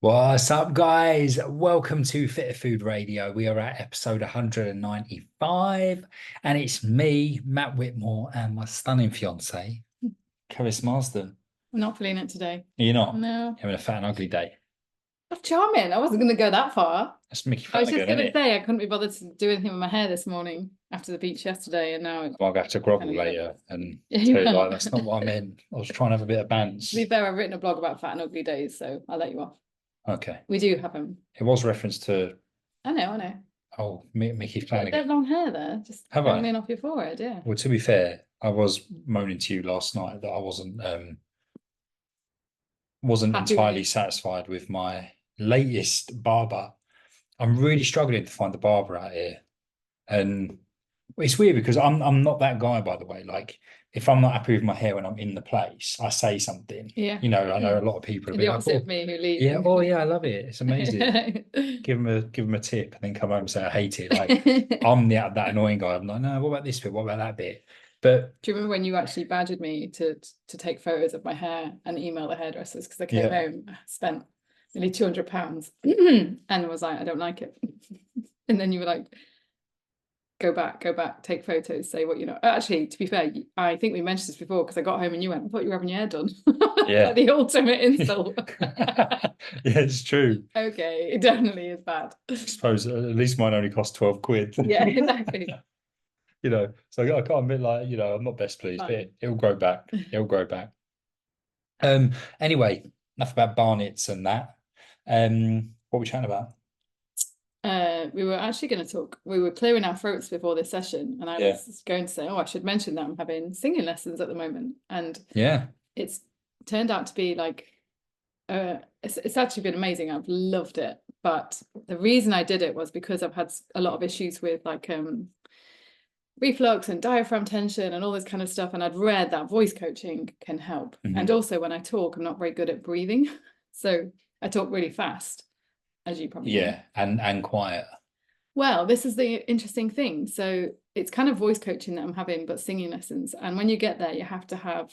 What's up, guys? Welcome to Fitter Food Radio. We are at episode 195, and it's me, Matt Whitmore, and my stunning fiance, Keris Marsden. I'm not feeling it today. You're not No. having a fat and ugly day. That's charming. I wasn't going to go that far. That's Mickey I was just Flanagan, isn't going to it? say I couldn't be bothered to do anything with my hair this morning after the beach yesterday, and now it's I'll have to kind grovel of later and yeah, you tell you, like, will. that's not what I meant. I was trying to have a bit of To be bands. fair, I've written a blog about fat and ugly days, so I'll let you off. Okay. We do have them. It was reference to, I know. Mickey You've got dead Flanagan. long hair there, just Have I? dangling off your forehead, yeah. Well, to be fair, I was moaning to you last night that I wasn't Happy with entirely it. satisfied with my latest barber. I'm really struggling to find the barber out here. And it's weird because I'm not that guy, by the way. Like, if I'm not happy with my hair when I'm in the place, I say something. Yeah. You know, I know a lot of people are a The bit like, opposite oh of me who yeah, leaves. oh yeah, I love it. It's amazing. Give them a tip and then come home and say I hate it. Like I'm that annoying guy. I'm like, no, what about this bit? What about that bit? But Do you remember when you actually badgered me to take photos of my hair and email the hairdressers because I came yeah, home, spent nearly £200 and was like, I don't like it. And then you were like, go back, take photos, say what you know. Actually, to be fair, I think we mentioned this before because I got home and you went, I thought you were having your hair done. yeah. Like the ultimate insult. Yeah, it's true. Okay, it definitely is bad. I suppose at least mine only cost 12 quid. Yeah, exactly. So I can't admit, like, I'm not best pleased, but Fine. it'll grow back. It'll grow back. Anyway, enough about Barnets and that. What are we chatting about? We were actually going to talk, we were clearing our throats before this session, and I Yeah. was going to say, oh, I should mention that I'm having singing lessons at the moment. And Yeah. it's turned out to be like, it's actually been amazing. I've loved it. But the reason I did it was because I've had a lot of issues with like reflux and diaphragm tension and all this kind of stuff. And I'd read that voice coaching can help. And Mhm. also when I talk, I'm not very good at breathing. So I talk really fast, as you probably know. Yeah. And quiet. Well, this is the interesting thing. So it's kind of voice coaching that I'm having, but singing lessons. And when you get there, you have to have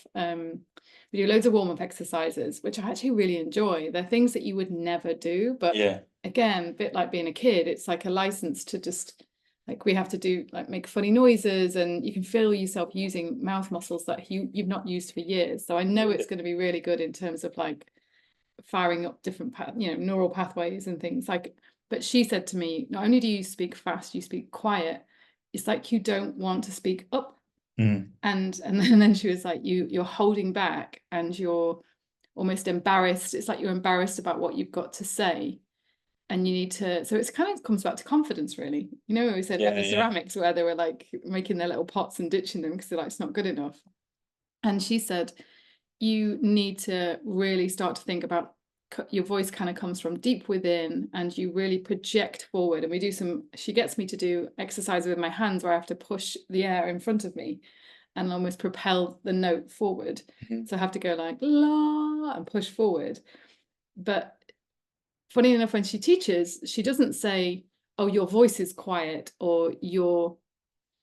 we do loads of warm-up exercises, which I actually really enjoy. They're things that you would never do, but Yeah. again, a bit like being a kid, it's like a license to just like we have to do like make funny noises, and you can feel yourself using mouth muscles that you've not used for years. So I know it's going to be really good in terms of like firing up different neural pathways and things like. But she said to me, not only do you speak fast, you speak quiet. It's like you don't want to speak up. Mm. And then she was like, you're holding back and you're almost embarrassed. It's like you're embarrassed about what you've got to say. And you need to, so it's kind of comes back to confidence, really. You know, we said Yeah. Ever Yeah. Ceramics, where they were like making their little pots and ditching them because they're like, it's not good enough. And she said, you need to really start to think about your voice kind of comes from deep within and you really project forward. And we do she gets me to do exercises with my hands where I have to push the air in front of me and almost propel the note forward. Mhm. So I have to go like la and push forward. But funny enough, when she teaches, she doesn't say, oh, your voice is quiet or you're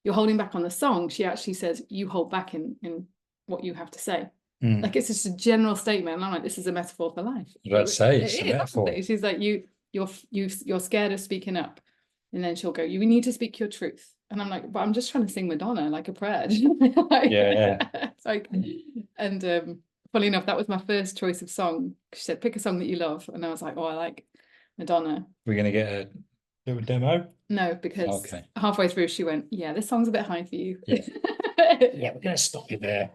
holding back on the song. She actually says you hold back in what you have to say. Mm. Like it's just a general statement. And I'm like, this is a metaphor for life. I'd say It it's a is, metaphor. honestly. She's like, you're scared of speaking up. And then she'll go, you need to speak your truth. And I'm like, but I'm just trying to sing Madonna like a prayer. Like, Yeah. Yeah. it's like, and funny enough, that was my first choice of song. She said, pick a song that you love. And I was like, oh, I like Madonna. We're gonna get a little demo. No, because Okay. halfway through she went, yeah, this song's a bit high for you. Yeah. Yeah. We're gonna stop you there.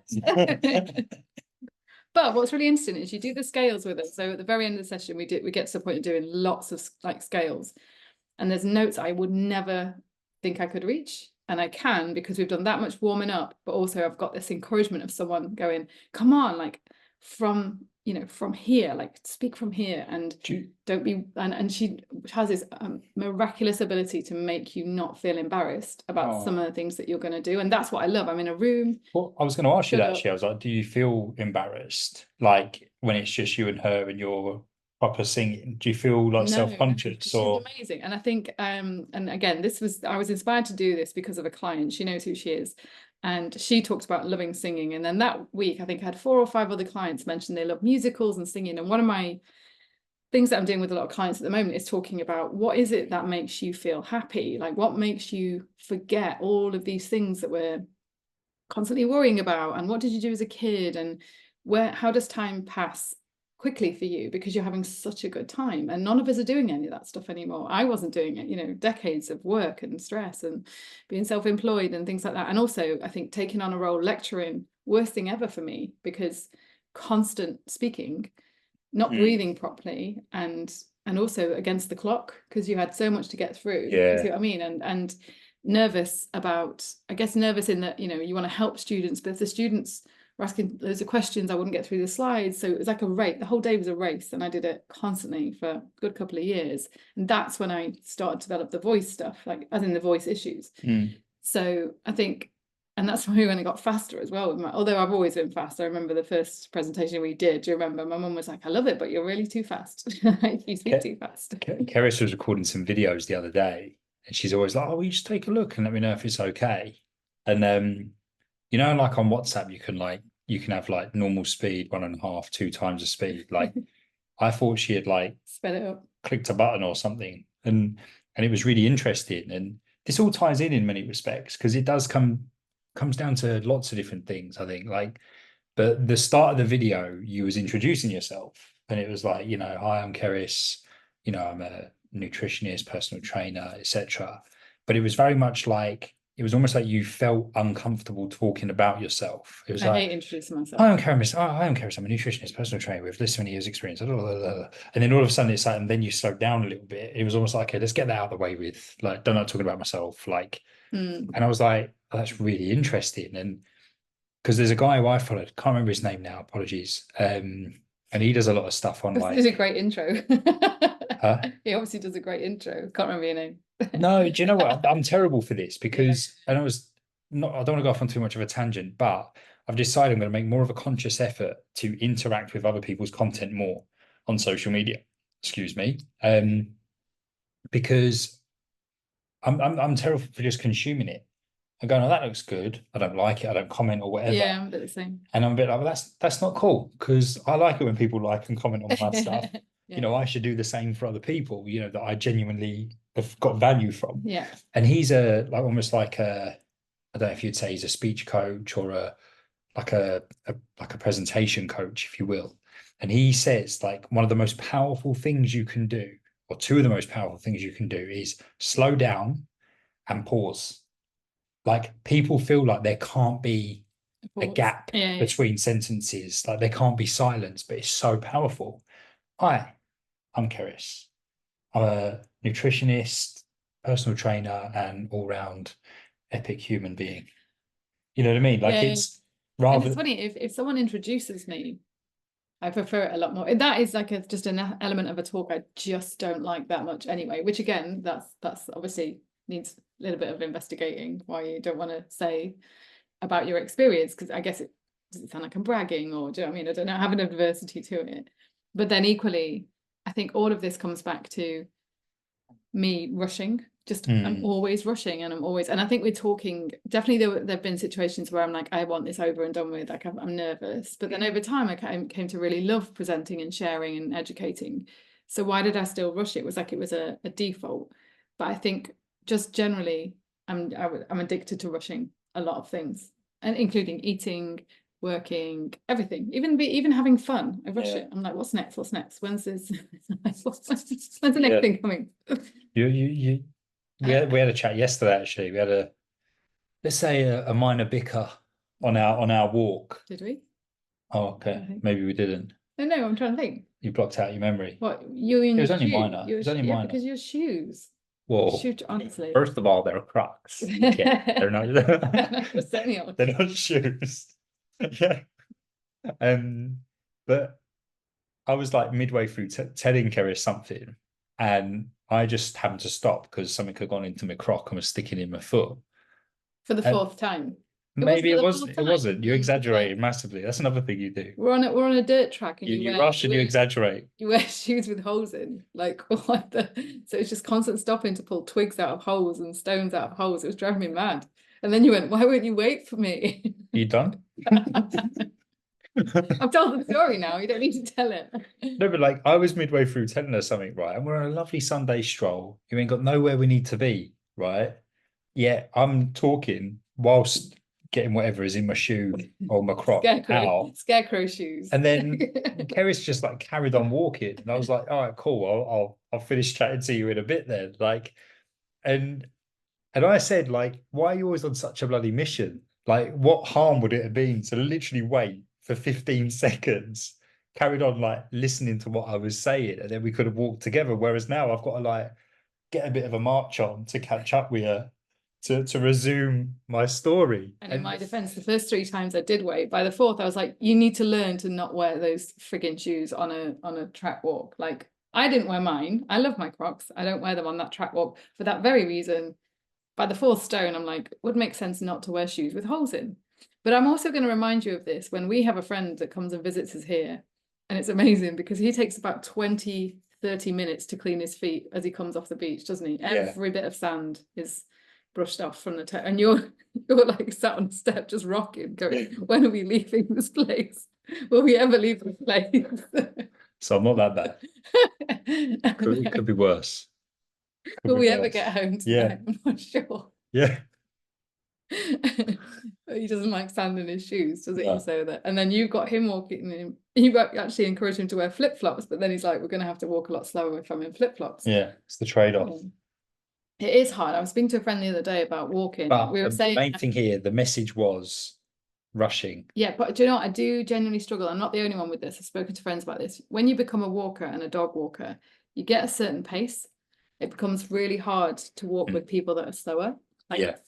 But what's really interesting is you do the scales with us. So at the very end of the session, we get to the point of doing lots of like scales. And there's notes I would never think I could reach. And I can because we've done that much warming up, but also I've got this encouragement of someone going, come on, like from here, like speak from here and don't be, and she has this miraculous ability to make you not feel embarrassed about some of the things that you're going to do. And that's what I love. I'm in a room. Well, I was going to ask you Shut that up. actually. I was like, do you feel embarrassed? Like when it's just you and her and you're proper singing? Do you feel like No, self-conscious she's or amazing. And I think and again, I was inspired to do this because of a client. She knows who she is. And she talked about loving singing. And then that week, I think I had 4 or 5 other clients mention they love musicals and singing. And one of my things that I'm doing with a lot of clients at the moment is talking about what is it that makes you feel happy? Like what makes you forget all of these things that we're constantly worrying about? And what did you do as a kid? And how does time pass quickly for you because you're having such a good time? And none of us are doing any of that stuff anymore. I wasn't doing it, you know, decades of work and stress and being self-employed and things like that. And also I think taking on a role lecturing, worst thing ever for me, because constant speaking, not breathing properly, and also against the clock because you had so much to get through. You see what I mean? And nervous about, I guess nervous in that, you know, you want to help students, but if the students were asking loads of questions, I wouldn't get through the slides. So it was like a race. The whole day was a race, and I did it constantly for a good couple of years. And that's when I started to develop the voice stuff, like as in the voice issues. So I think, and that's why when I got faster as well. Although I've always been fast. I remember the first presentation we did. Do you remember? My mum was like, "I love it, but you're really too fast. You speak too fast." Keris was recording some videos the other day, and she's always like, "Oh, will you just take a look and let me know if it's okay?" And you know, like on WhatsApp, you can have like normal speed, 1.5, 2 times the speed. Like I thought she had like sped it up, clicked a button or something, and it was really interesting. And this all ties in many respects because it does comes down to lots of different things, I think. Like, but the start of the video, you was introducing yourself, and it was like, you know, "Hi, I'm Keris, you know, I'm a nutritionist, personal trainer, etc." But it was very much like, it was almost like you felt uncomfortable talking about yourself. It was I like, hate introducing myself. "Hi, I'm Keris. I am Keris. I'm a nutritionist, personal trainer with this many years experience." And then all of a sudden it's like, and then you slowed down a little bit. It was almost like, "Okay, let's get that out of the way with, like, don't not talking about myself." Like, and I was like, "Oh, that's really interesting." And because there's a guy who I followed, can't remember his name now, apologies. And he does a lot of stuff on like. He did a great intro. Huh? He obviously does a great intro. Can't remember your name. No, do you know what? I'm terrible for this because, and I don't want to go off on too much of a tangent, but I've decided I'm going to make more of a conscious effort to interact with other people's content more on social media. Excuse me. Because I'm terrible for just consuming it and going, "Oh, that looks good." I don't like it. I don't comment or whatever. Yeah, I'm a bit the same. And I'm a bit like, "Well, that's not cool," because I like it when people like and comment on my stuff. Yeah. You know, I should do the same for other people, you know, that I genuinely have got value from. Yeah. And he's almost like a, I don't know if you'd say he's a speech coach or like a presentation coach, if you will. And he says like one of the most powerful things you can do, or two of the most powerful things you can do, is slow down and pause. Like people feel like there can't be a gap between sentences, like there can't be silence, but it's so powerful. "Hi, I'm Keris. I'm a nutritionist, personal trainer, and all-round epic human being." You know what I mean? Like it's rather. And it's funny if someone introduces me, I prefer it a lot more. That is like just an element of a talk I just don't like that much anyway. Which again, that's obviously needs a little bit of investigating why you don't want to say about your experience, because I guess does it sound like I'm bragging, or do you know what I mean? I don't know, I have an adversity to it. But then equally, I think all of this comes back to me rushing. I'm always rushing, and I think we're talking, definitely there've been situations where I'm like, I want this over and done with, like I'm nervous, but then over time I came to really love presenting and sharing and educating. So why did I still rush? It was like it was a default. But I think just generally I'm addicted to rushing a lot of things, and including eating, working, everything, even having fun. I rush it. I'm like, what's next? When's this? When's the next thing coming? We had a chat yesterday, actually. We had let's say a minor bicker on our walk. Did we? Oh, okay. Maybe we didn't. No, I'm trying to think. You blocked out your memory. What, you in It was your only shoe? minor. It was only minor. Because your shoes. Whoa. Shoot, honestly. First of all, they're Crocs. Okay. They're not. They're not shoes. Yeah. But I was like midway through telling Keris something, and I just happened to stop because something had gone into my croc and was sticking in my foot. For the fourth time. Maybe it wasn't. You exaggerated massively. That's another thing you do. We're on a dirt track, and you rush and you exaggerate. You wear shoes with holes in, like what so it's just constant stopping to pull twigs out of holes and stones out of holes. It was driving me mad. And then you went, "Why won't you wait for me?" You done? I've told the story now. You don't need to tell it. No, but like I was midway through telling her something, right? And we're on a lovely Sunday stroll. You ain't got nowhere we need to be, right? Yeah, I'm talking whilst getting whatever is in my shoe or my croc out. Scarecrow shoes. And then Keris just like carried on walking. And I was like, all right, cool. I'll finish chatting to you in a bit then. Like, and I said, like, why are you always on such a bloody mission? Like, what harm would it have been to literally wait for 15 seconds, carried on like listening to what I was saying, and then we could have walked together. Whereas now I've got to like get a bit of a march on to catch up with her to resume my story. And in my defense, the first 3 times I did wait. By the 4th, I was like, you need to learn to not wear those frigging shoes on a track walk. Like, I didn't wear mine. I love my Crocs. I don't wear them on that track walk for that very reason. By the 4th stone, I'm like, it would make sense not to wear shoes with holes in. But I'm also going to remind you of this when we have a friend that comes and visits us here. And it's amazing because he takes about 20, 30 minutes to clean his feet as he comes off the beach, doesn't he? Every bit of sand is brushed off from the toe. And you're like sat on the step just rocking, going, when are we leaving this place? Will we ever leave this place? So I'm not that bad. It could be worse. Will we ever get home tonight? Yeah. I'm not sure. Yeah. He doesn't like sand in his shoes, does it? No. So that, and then you've got him walking in. You actually encourage him to wear flip-flops, but then he's like, we're going to have to walk a lot slower if I'm in flip-flops. Yeah, it's the trade-off. It is hard. I was speaking to a friend the other day about walking. But we were saying the main thing here, the message was rushing. Yeah, but do you know what? I do genuinely struggle. I'm not the only one with this. I've spoken to friends about this. When you become a walker and a dog walker, you get a certain pace. It becomes really hard to walk with people that are slower. Like,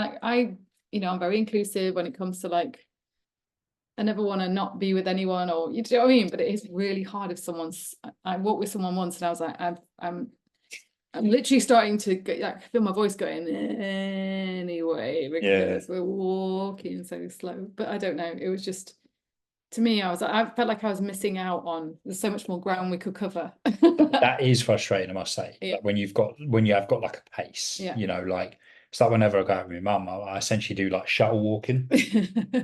I I'm very inclusive when it comes to like, I never want to not be with anyone, or you know what I mean? But it is really hard if I walked with someone once and I was like, I'm literally starting to get, like, feel my voice going anyway because we're walking so slow. But I don't know. It was just, to me, I felt like I was missing out on. There's so much more ground we could cover. That is frustrating, I must say. Yeah. Like when you have got like a pace, you know, like it's like whenever I go out with my mum, I essentially do like shuttle walking.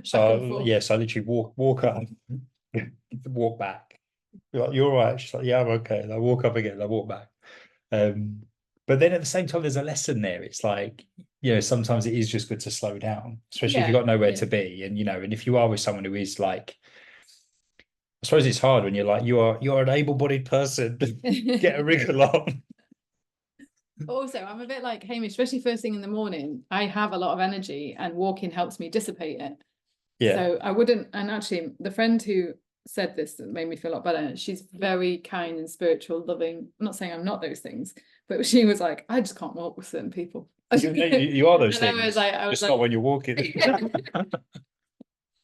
So so I literally walk up, walk back. You're like, you're all right. She's like, yeah, I'm okay. And I walk up again, I walk back. But then at the same time, there's a lesson there. It's like, you know, sometimes it is just good to slow down, especially if you've got nowhere to be. And, you know, and if you are with someone who is like, I suppose it's hard when you're like, you're an able-bodied person, get a wriggle on. Also, I'm a bit like Hamish, especially first thing in the morning. I have a lot of energy and walking helps me dissipate it. Yeah. So I wouldn't, and actually the friend who said this that made me feel a lot better, she's very kind and spiritual, loving. I'm not saying I'm not those things, but she was like, I just can't walk with certain people. You are those things. I was like, just not when you're walking.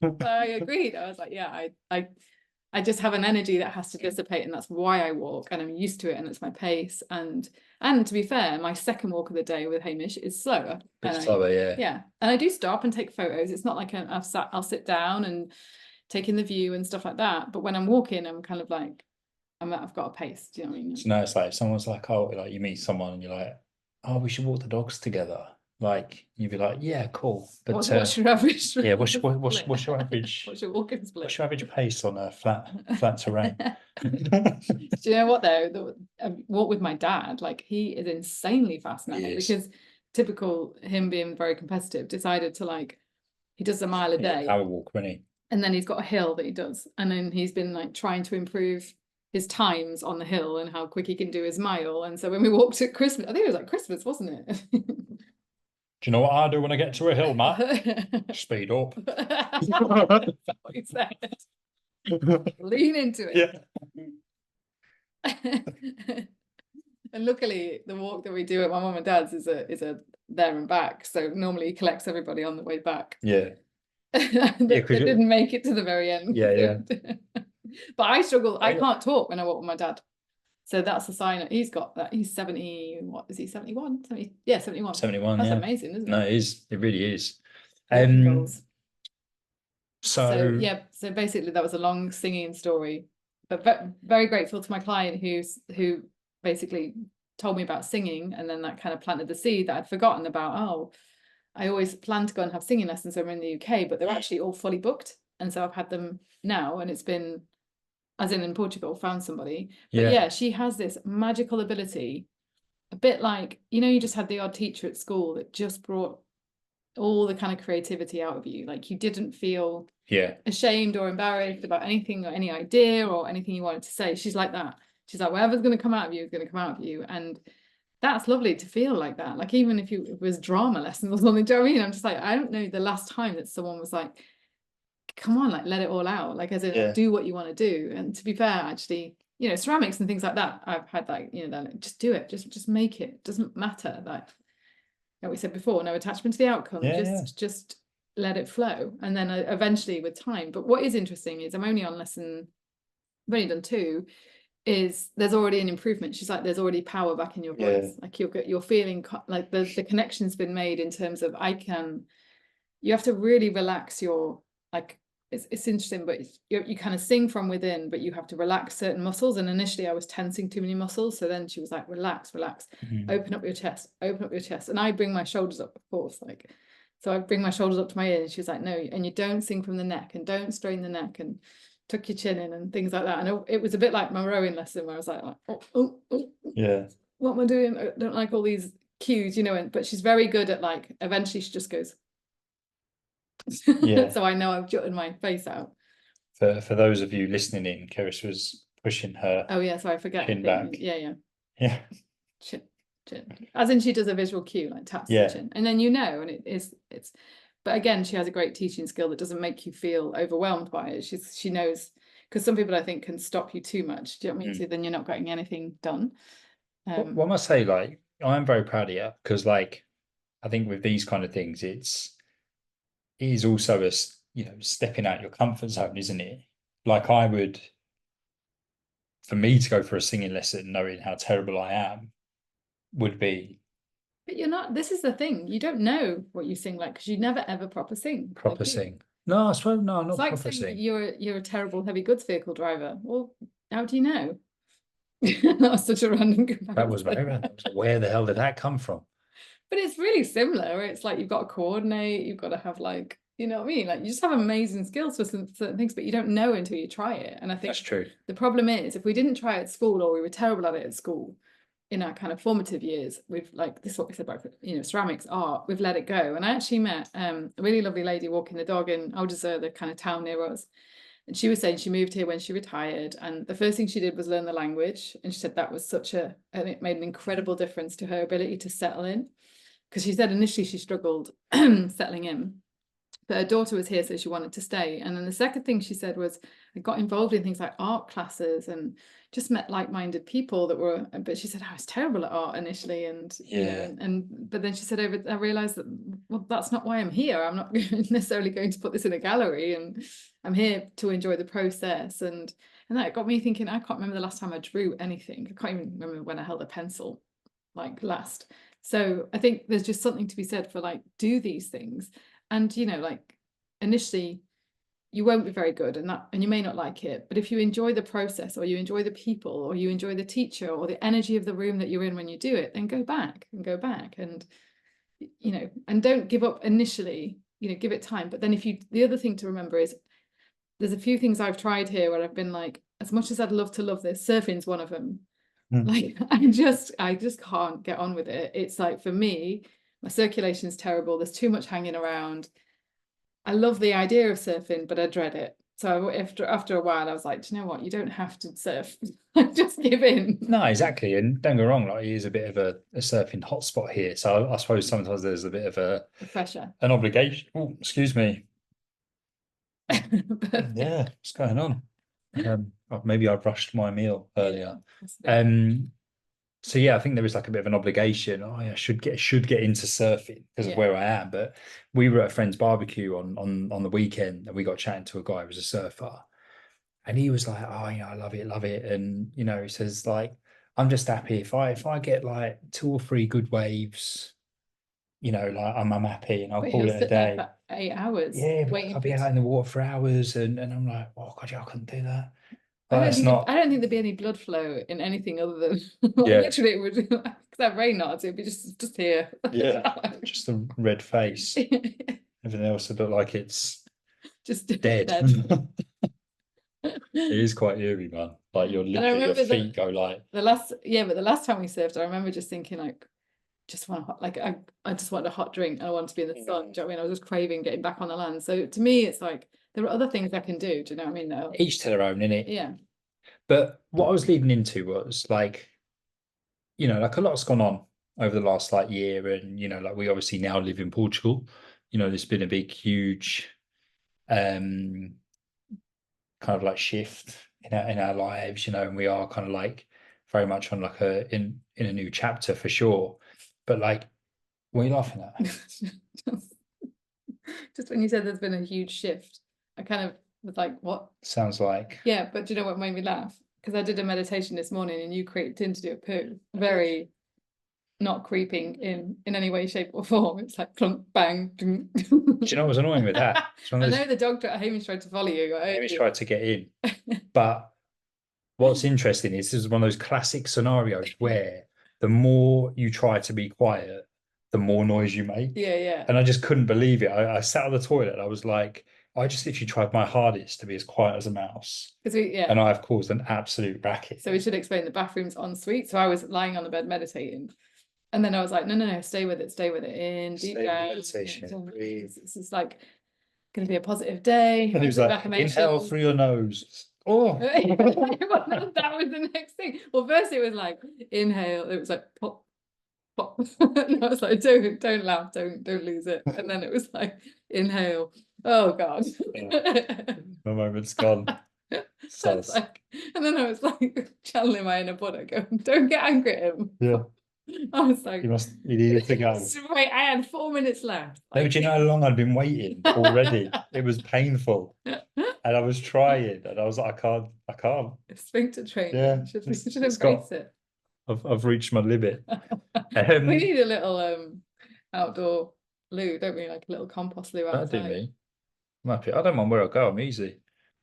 I agreed. I was like, yeah, I just have an energy that has to dissipate, and that's why I walk, and I'm used to it, and it's my pace. And to be fair, my second walk of the day with Hamish is slower. It's slower, yeah. Yeah, and I do stop and take photos. It's not like I'll sit down and take in the view and stuff like that. But when I'm walking, I'm kind of like, I've got a pace. Do you know what I mean? So no, it's like someone's like, oh, like you meet someone and you're like, oh, we should walk the dogs together. Like you'd be like, yeah, cool. But what's your average? Yeah, what's your average? What's your walking split? What's your average pace on a flat terrain? Do you know what though? I walk with my dad. Like he is insanely fast now because typical him being very competitive, decided to like, he does a mile a day. Power walk, really. And then he's got a hill that he does, and then he's been like trying to improve his times on the hill and how quick he can do his mile. And so when we walked at Christmas, I think it was like Christmas, wasn't it? Do you know what I do when I get to a hill, Matt? Speed up. That's what he said. Lean into it. Yeah. And luckily, the walk that we do at my mum and dad's is a there and back. So normally he collects everybody on the way back. Yeah. They didn't make it to the very end. Yeah. But I struggle. I can't talk when I walk with my dad. So that's a sign. He's got that. He's 70. What is he? 71? 70, yeah, 71. 71. That's amazing, isn't it? No, it is. It really is. So basically that was a long singing story, but very grateful to my client who basically told me about singing, and then that kind of planted the seed that I'd forgotten about. Oh, I always planned to go and have singing lessons over in the UK, but they're actually all fully booked. And so I've had them now, and it's been, as in Portugal, found somebody. But Yeah. yeah, she has this magical ability, a bit like, you know, you just had the odd teacher at school that just brought all the kind of creativity out of you. Like you didn't feel ashamed or embarrassed about anything or any idea or anything you wanted to say. She's like that. She's like, whatever's going to come out of you is going to come out of you. And that's lovely to feel like that. Like even if it was drama lessons or something, do you know what I mean? I'm just like, I don't know the last time that someone was like, come on, like let it all out, like as in do what you want to do. And to be fair, actually, you know, ceramics and things like that, I've had like, you know, like, just do it, just make it. Doesn't matter. Like we said before, no attachment to the outcome. Just let it flow. And then eventually with time. But what is interesting is I've only done 2, is there's already an improvement. She's like, there's already power back in your voice. Like you're feeling like the connection's been made in terms of you have to really relax your, like, it's interesting, but you kind of sing from within, but you have to relax certain muscles. And initially I was tensing too many muscles. So then she was like, relax, open up your chest. And I bring my shoulders up, of course, like, so I bring my shoulders up to my ear, and she's like, no, and you don't sing from the neck, and don't strain the neck, and tuck your chin in, and things like that. And it was a bit like my rowing lesson where I was like oh, what am I doing? I don't like all these cues, you know. But she's very good at, like, eventually she just goes so I know I've jutted my face out. For those of you listening in, Keris was pushing her so I forget chin back. Yeah. Chin. As in she does a visual cue, like taps the chin, and then and it's but again, she has a great teaching skill that doesn't make you feel overwhelmed by it. She knows, because some people I think can stop you too much. Do you know what I mean? So then you're not getting anything done. What I must say, like, I am very proud of you, because, like, I think with these kind of things, it is also a, you know, stepping out your comfort zone, isn't it? Like for me to go for a singing lesson, knowing how terrible I am, would be. But you're not. This is the thing. You don't know what you sing like, because you never ever proper sing. Sing. No, I suppose no, not it's like proper saying sing. You're a terrible heavy goods vehicle driver. Well, how do you know? That was such a random comparison. That was very random. Where the hell did that come from? But it's really similar. It's like you've got to coordinate. You've got to have, like, you know what I mean? Like, you just have amazing skills for certain things, but you don't know until you try it. And I think that's true. The problem is, if we didn't try it at school, or we were terrible at it at school, in our kind of formative years, we've, like, this is what we said about, you know, ceramics, art, we've let it go. And I actually met a really lovely lady walking the dog in Aldersur, the kind of town near us. And she was saying she moved here when she retired, and the first thing she did was learn the language. And she said that was and it made an incredible difference to her ability to settle in. Because she said initially she struggled settling in, but her daughter was here, so she wanted to stay. And then the second thing she said was, I got involved in things like art classes and just met like-minded people that were, but she said I was terrible at art initially, and you know, but then she said, I realized that, well, that's not why I'm here. I'm not necessarily going to put this in a gallery, and I'm here to enjoy the process. And that got me thinking, I can't remember the last time I drew anything. I can't even remember when I held a pencil, like, last. So I think there's just something to be said for, like, do these things. And, you know, like, initially you won't be very good, and you may not like it, but if you enjoy the process, or you enjoy the people, or you enjoy the teacher, or the energy of the room that you're in when you do it, then go back, and you know, and don't give up initially, you know, give it time. But then the other thing to remember is, there's a few things I've tried here where I've been like, as much as I'd love to love this, surfing's one of them. Like, I just can't get on with it. It's like, for me, my circulation's terrible. There's too much hanging around. I love the idea of surfing, but I dread it. So after a while, I was like, do you know what? You don't have to surf. Just give in. No, exactly. And don't get me wrong, like, it is a bit of a surfing hotspot here. So I suppose sometimes there's a bit of the pressure, an obligation. Oh, excuse me. Yeah, what's going on? Maybe I rushed my meal earlier. So yeah, I think there is, like, a bit of an obligation. Oh, yeah, I should get into surfing because of where I am. But we were at a friend's barbecue on the weekend, and we got chatting to a guy who was a surfer, and he was like, "Oh, you know, I love it." And, you know, he says, like, I'm just happy if I get like 2 or 3 good waves, you know, like, I'm happy, and I'll call it a day. For 8 hours. Yeah, but I'll be out in the water for hours, and I'm like, oh God, yeah, I couldn't do that. But I don't think there'd be any blood flow in anything other than literally it would, because that rain knots, it'd be just here. Yeah, just a red face. Everything else would look like it's just dead. dead. It is quite eerie, man. Like you're And I literally, your remember feet go like, but the last time we surfed, I remember just thinking like, just want a hot, like I just wanted a hot drink and I wanted to be in the sun. Do you know what I mean? I was just craving getting back on the land. So to me, it's like there are other things I can do. Do you know what I mean? Though, each to their own, innit? yeah, But what I was leading into was like, like a lot's gone on over the last like year, and like we obviously now live in Portugal. There's been a big, huge um kind of like shift in our lives, and we are kind of like very much on like in a new chapter for sure. But like, what are you laughing at? just when you said there's been a huge shift, I kind of was like, what? Sounds like, Yeah, but do you know what made me laugh? Because I did a meditation this morning and you creeped in to do a poo. Very not creeping in any way, shape, or form. It's like clunk, bang. do you know what was annoying with that? I know the dog Hamish tried to follow you. Hamish tried to get in, but what's interesting is this is one of those classic scenarios where the more you try to be quiet, the more noise you make. Yeah. And I just couldn't believe it. I sat on the toilet and I was like, I just literally tried my hardest to be as quiet as a mouse. And I've caused an absolute racket. So we should explain the bathroom's en suite. So I was lying on the bed meditating. And then I was like, no, stay with it. In deep down. Meditation. This is like going to be a positive day. And he was like, inhale through your nose. Oh, that was the next thing. Well, first it was like inhale. It was like pop, pop. And I was like, don't laugh, don't lose it. And then it was like inhale. Oh God. My moment's gone. Like, and then I was like channeling my inner Buddha, going, don't get angry at him. Yeah. I was like, you needed to go. Wait, I had 4 minutes left. No, do you know how long I'd been waiting already? It was painful. And I was trying, and I was like, I can't. Sphincter training. Yeah, You should embrace it. I've reached my limit. We need a little outdoor loo, don't we? Like a little compost loo outside. That'd do me. I'm happy. I don't mind where I go. I'm easy.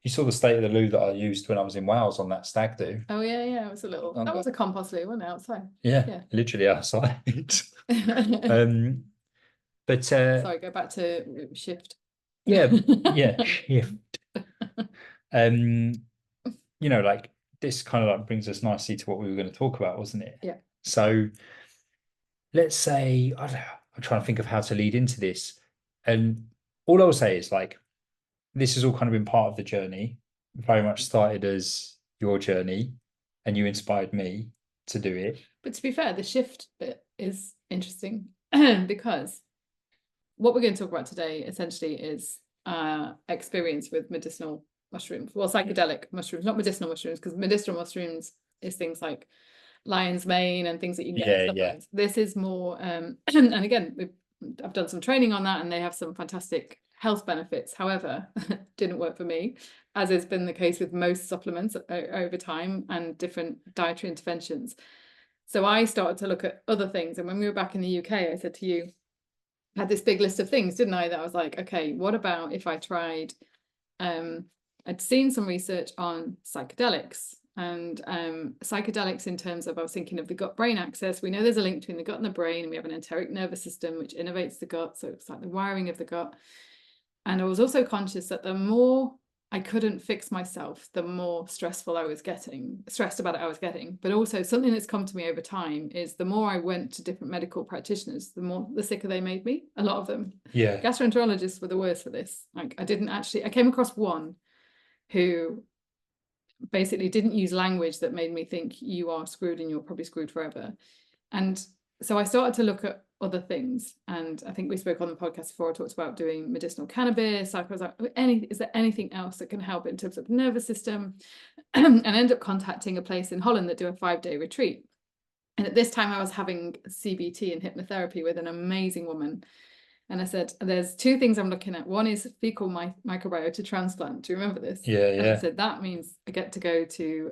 You saw the state of the loo that I used when I was in Wales on that stag do. Oh yeah. It was that was a compost loo, wasn't it? Outside. Yeah. Literally outside. But sorry, go back to shift. Yeah, shift. Like this kind of like brings us nicely to what we were going to talk about, wasn't it? Yeah. So let's say, I don't know, I'm trying to think of how to lead into this. And all I will say is like, this has all kind of been part of the journey. Very much started as your journey, and you inspired me to do it. But to be fair, the shift bit is interesting because what we're going to talk about today essentially is experience with medicinal mushrooms. Well, psychedelic mushrooms, not medicinal mushrooms, because medicinal mushrooms is things like lion's mane and things that you can get in supplements. This is more, and again, I've done some training on that, and they have some fantastic health benefits. However, didn't work for me, as has been the case with most supplements over time and different dietary interventions. So I started to look at other things, and when we were back in the UK, I said to you, I had this big list of things, didn't I? That I was like, okay, what about if I tried? I'd seen some research on psychedelics, and psychedelics in terms of, I was thinking of the gut-brain axis. We know there's a link between the gut and the brain, and we have an enteric nervous system which innervates the gut, so it's like the wiring of the gut. And I was also conscious that the more I couldn't fix myself, the more stressed about it I was getting. But also something that's come to me over time is the more I went to different medical practitioners, the sicker they made me, a lot of them. Yeah. Gastroenterologists were the worst for this. Like I came across one who basically didn't use language that made me think you are screwed and you're probably screwed forever. And so I started to look at other things, and I think we spoke on the podcast before. I talked about doing medicinal cannabis. I was like, is there anything else that can help in terms of the nervous system? And I ended up contacting a place in Holland that do a 5-day retreat. And at this time I was having CBT and hypnotherapy with an amazing woman. And I said, there's 2 things I'm looking at. One is fecal microbiota transplant. Do you remember this? Yeah. And I said, that means I get to go to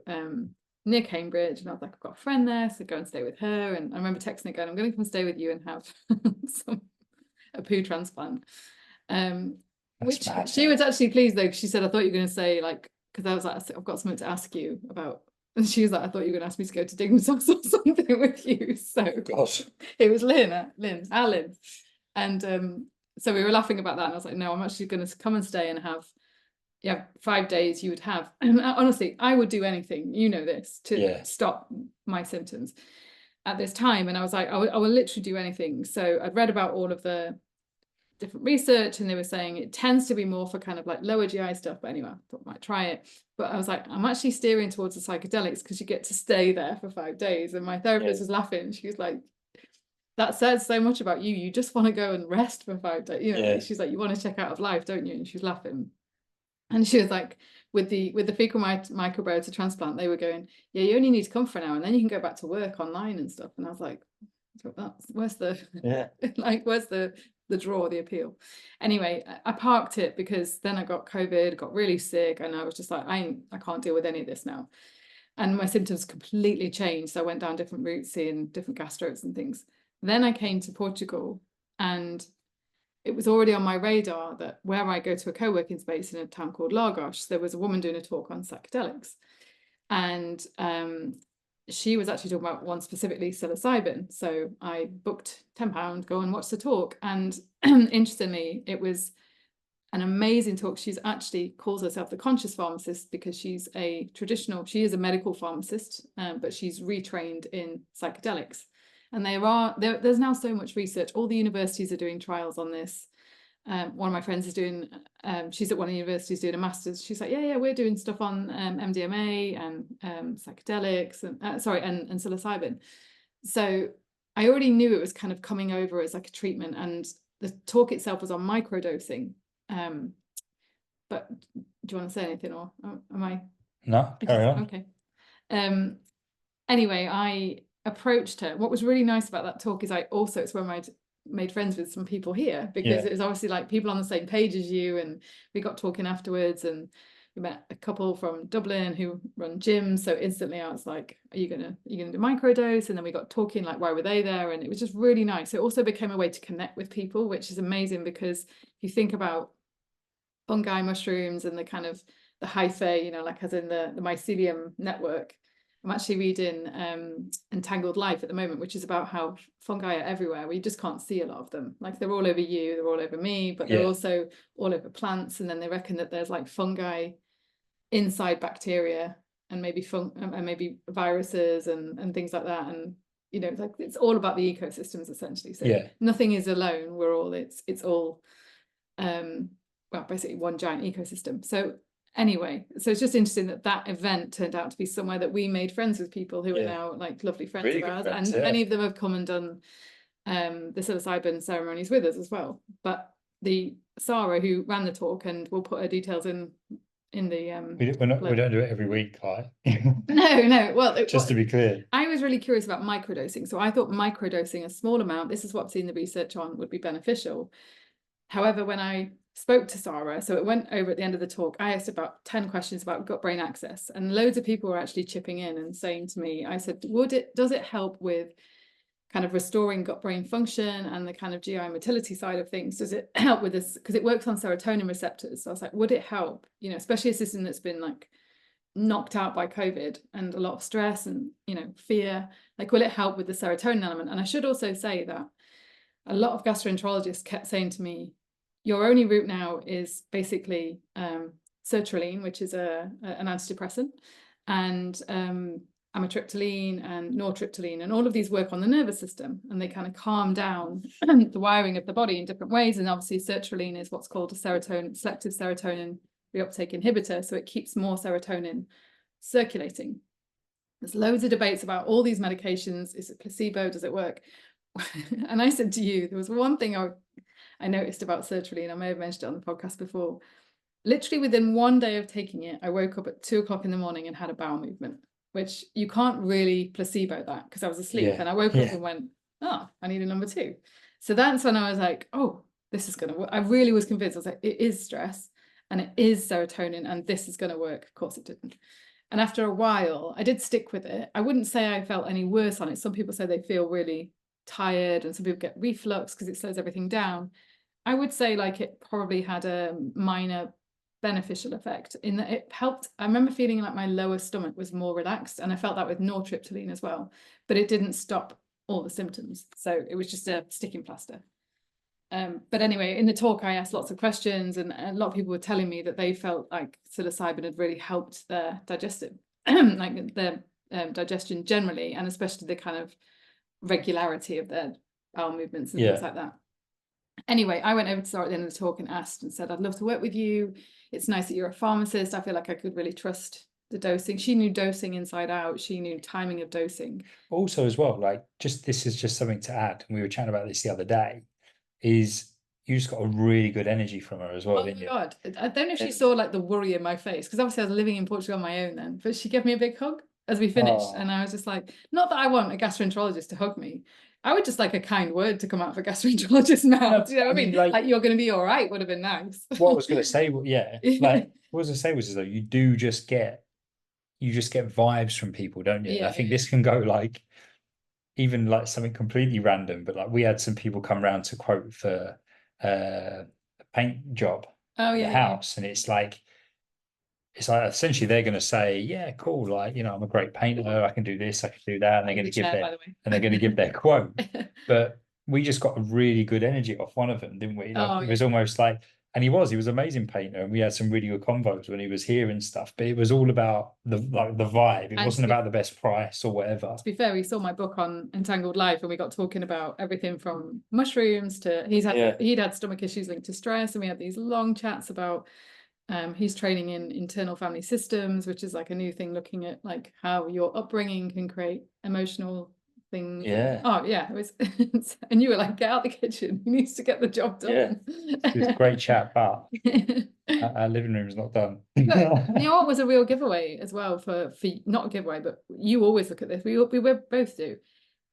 near Cambridge, and I was like, I've got a friend there, so go and stay with her. And I remember texting her going, I'm going to come stay with you and have a poo transplant. Which she was actually pleased though, because she said, I thought you were going to say like, because I was like, I've got something to ask you about. And she was like, I thought you were going to ask me to go to Dignitas or something with you. So gosh, it was Lynn. And so we were laughing about that, and I was like, no, I'm actually going to come and stay and have yeah, 5 days you would have, and honestly, I would do anything, you know this, to stop my symptoms at this time. And I was like, I will literally do anything. So I'd read about all of the different research, and they were saying it tends to be more for kind of like lower GI stuff. But anyway, I thought I might try it. But I was like, I'm actually steering towards the psychedelics because you get to stay there for 5 days. And my therapist was laughing. She was like, that says so much about you. You just want to go and rest for 5 days. You know, she's like, you want to check out of life, don't you? And she was laughing. And she was like, with the fecal microbiota transplant, they were going, yeah, you only need to come for an hour and then you can go back to work online and stuff. And I was like, where's the like, where's the draw, the appeal? Anyway, I parked it because then I got COVID, got really sick, and I was just like, I can't deal with any of this now. And my symptoms completely changed. So I went down different routes, seeing different gastros and things. Then I came to Portugal, and it was already on my radar that where I go to a co-working space in a town called Lagos, there was a woman doing a talk on psychedelics. And she was actually talking about one specifically, psilocybin. So I booked £10, go and watch the talk. And interestingly, it was an amazing talk. She's actually calls herself the conscious pharmacist because she is a medical pharmacist, but she's retrained in psychedelics. And there's now so much research. All the universities are doing trials on this. One of my friends is doing, she's at one of the universities doing a master's. She's like, yeah, we're doing stuff on MDMA and psychedelics and psilocybin. So I already knew it was kind of coming over as like a treatment, and the talk itself was on microdosing. But do you want to say anything, or am I? No, carry on. Okay. Anyway, I approached her. What was really nice about that talk is it's when I'd made friends with some people here, because it was obviously like people on the same page as you, and we got talking afterwards, and we met a couple from Dublin who run gyms. So instantly I was like, are you gonna do microdose? And then we got talking, like, why were they there? And it was just really nice. It also became a way to connect with people, which is amazing, because if you think about fungi, mushrooms, and the kind of the hyphae, you know, like as in the mycelium network. I'm actually reading Entangled Life at the moment, which is about how fungi are everywhere. We just can't see a lot of them. Like, they're all over you, they're all over me, but they're also all over plants. And then they reckon that there's like fungi inside bacteria, and maybe and maybe viruses and things like that. And you know, like, it's all about the ecosystems essentially. So nothing is alone. We're all it's all well, basically one giant ecosystem. So anyway, so it's just interesting that event turned out to be somewhere that we made friends with people who are now like lovely friends really of ours, and many of them have come and done the psilocybin ceremonies with us as well. But the Sarah who ran the talk, and we'll put her details in the we don't do it every week, like no, well, just to be clear, I was really curious about microdosing. So I thought microdosing a small amount, this is what I've seen the research on, would be beneficial. However, when I spoke to Sarah, so it went over at the end of the talk, I asked about 10 questions about gut-brain axis, and loads of people were actually chipping in and saying to me, I said, does it help with kind of restoring gut-brain function and the kind of GI motility side of things? Does it help with this? Because it works on serotonin receptors. So I was like, would it help? You know, especially a system that's been like knocked out by COVID and a lot of stress and, you know, fear, like, will it help with the serotonin element? And I should also say that a lot of gastroenterologists kept saying to me, your only route now is basically sertraline, which is an antidepressant, and amitriptyline and nortriptyline, and all of these work on the nervous system, and they kind of calm down the wiring of the body in different ways. And obviously sertraline is what's called a selective serotonin reuptake inhibitor, so it keeps more serotonin circulating. There's loads of debates about all these medications. Is it placebo? Does it work? And I said to you, there was one thing I noticed about sertraline, I may have mentioned it on the podcast before. Literally within one day of taking it, I woke up at 2 o'clock in the morning and had a bowel movement, which you can't really placebo that, because I was asleep and I woke up and went, oh, I need a number 2. So that's when I was like, oh, this is going to work. I really was convinced. I was like, it is stress and it is serotonin and this is going to work. Of course it didn't. And after a while, I did stick with it. I wouldn't say I felt any worse on it. Some people say they feel really tired, and some people get reflux because it slows everything down. I would say like it probably had a minor beneficial effect in that it helped. I remember feeling like my lower stomach was more relaxed, and I felt that with nortriptyline as well, but it didn't stop all the symptoms. So it was just a sticking plaster. But anyway, in the talk, I asked lots of questions, and a lot of people were telling me that they felt like psilocybin had really helped their digestive, like their digestion generally, and especially the kind of regularity of their bowel movements and things like that. Anyway, I went over to Sarah at the end of the talk and asked and said, I'd love to work with you. It's nice that you're a pharmacist. I feel like I could really trust the dosing. She knew dosing inside out. She knew timing of dosing. Also, as well, like, just this is just something to add. And we were chatting about this the other day, is you just got a really good energy from her as well, didn't you? Oh my God. I don't know if she saw like the worry in my face, because obviously I was living in Portugal on my own then, but she gave me a big hug as we finished. And I was just like, not that I want a gastroenterologist to hug me. I would just like a kind word to come out of a gastroenterologist's mouth. Do you know what I mean? Like you're going to be all right would have been nice. What I was going to say, yeah, like what I was going to say was, though, you just get vibes from people, don't you? I think this can go like even like something completely random, but like we had some people come round to quote for a paint job at the house, and it's like essentially they're going to say, yeah, cool, like, you know, I'm a great painter, I can do this, I can do that, and they're going to give their quote. But we just got a really good energy off one of them, didn't we? Like, it was almost like, and he was an amazing painter, and we had some really good convos when he was here and stuff, but it was all about the vibe. It wasn't about the best price or whatever. To be fair, we saw my book on Entangled Life, and we got talking about everything from mushrooms to he'd had stomach issues linked to stress, and we had these long chats about he's training in internal family systems, which is like a new thing, looking at like how your upbringing can create emotional things. It was and you were like, get out the kitchen, he needs to get the job done. It's a great chat, but our living room is not done. But you know what was a real giveaway as well, for not a giveaway, but you always look at this, we both do.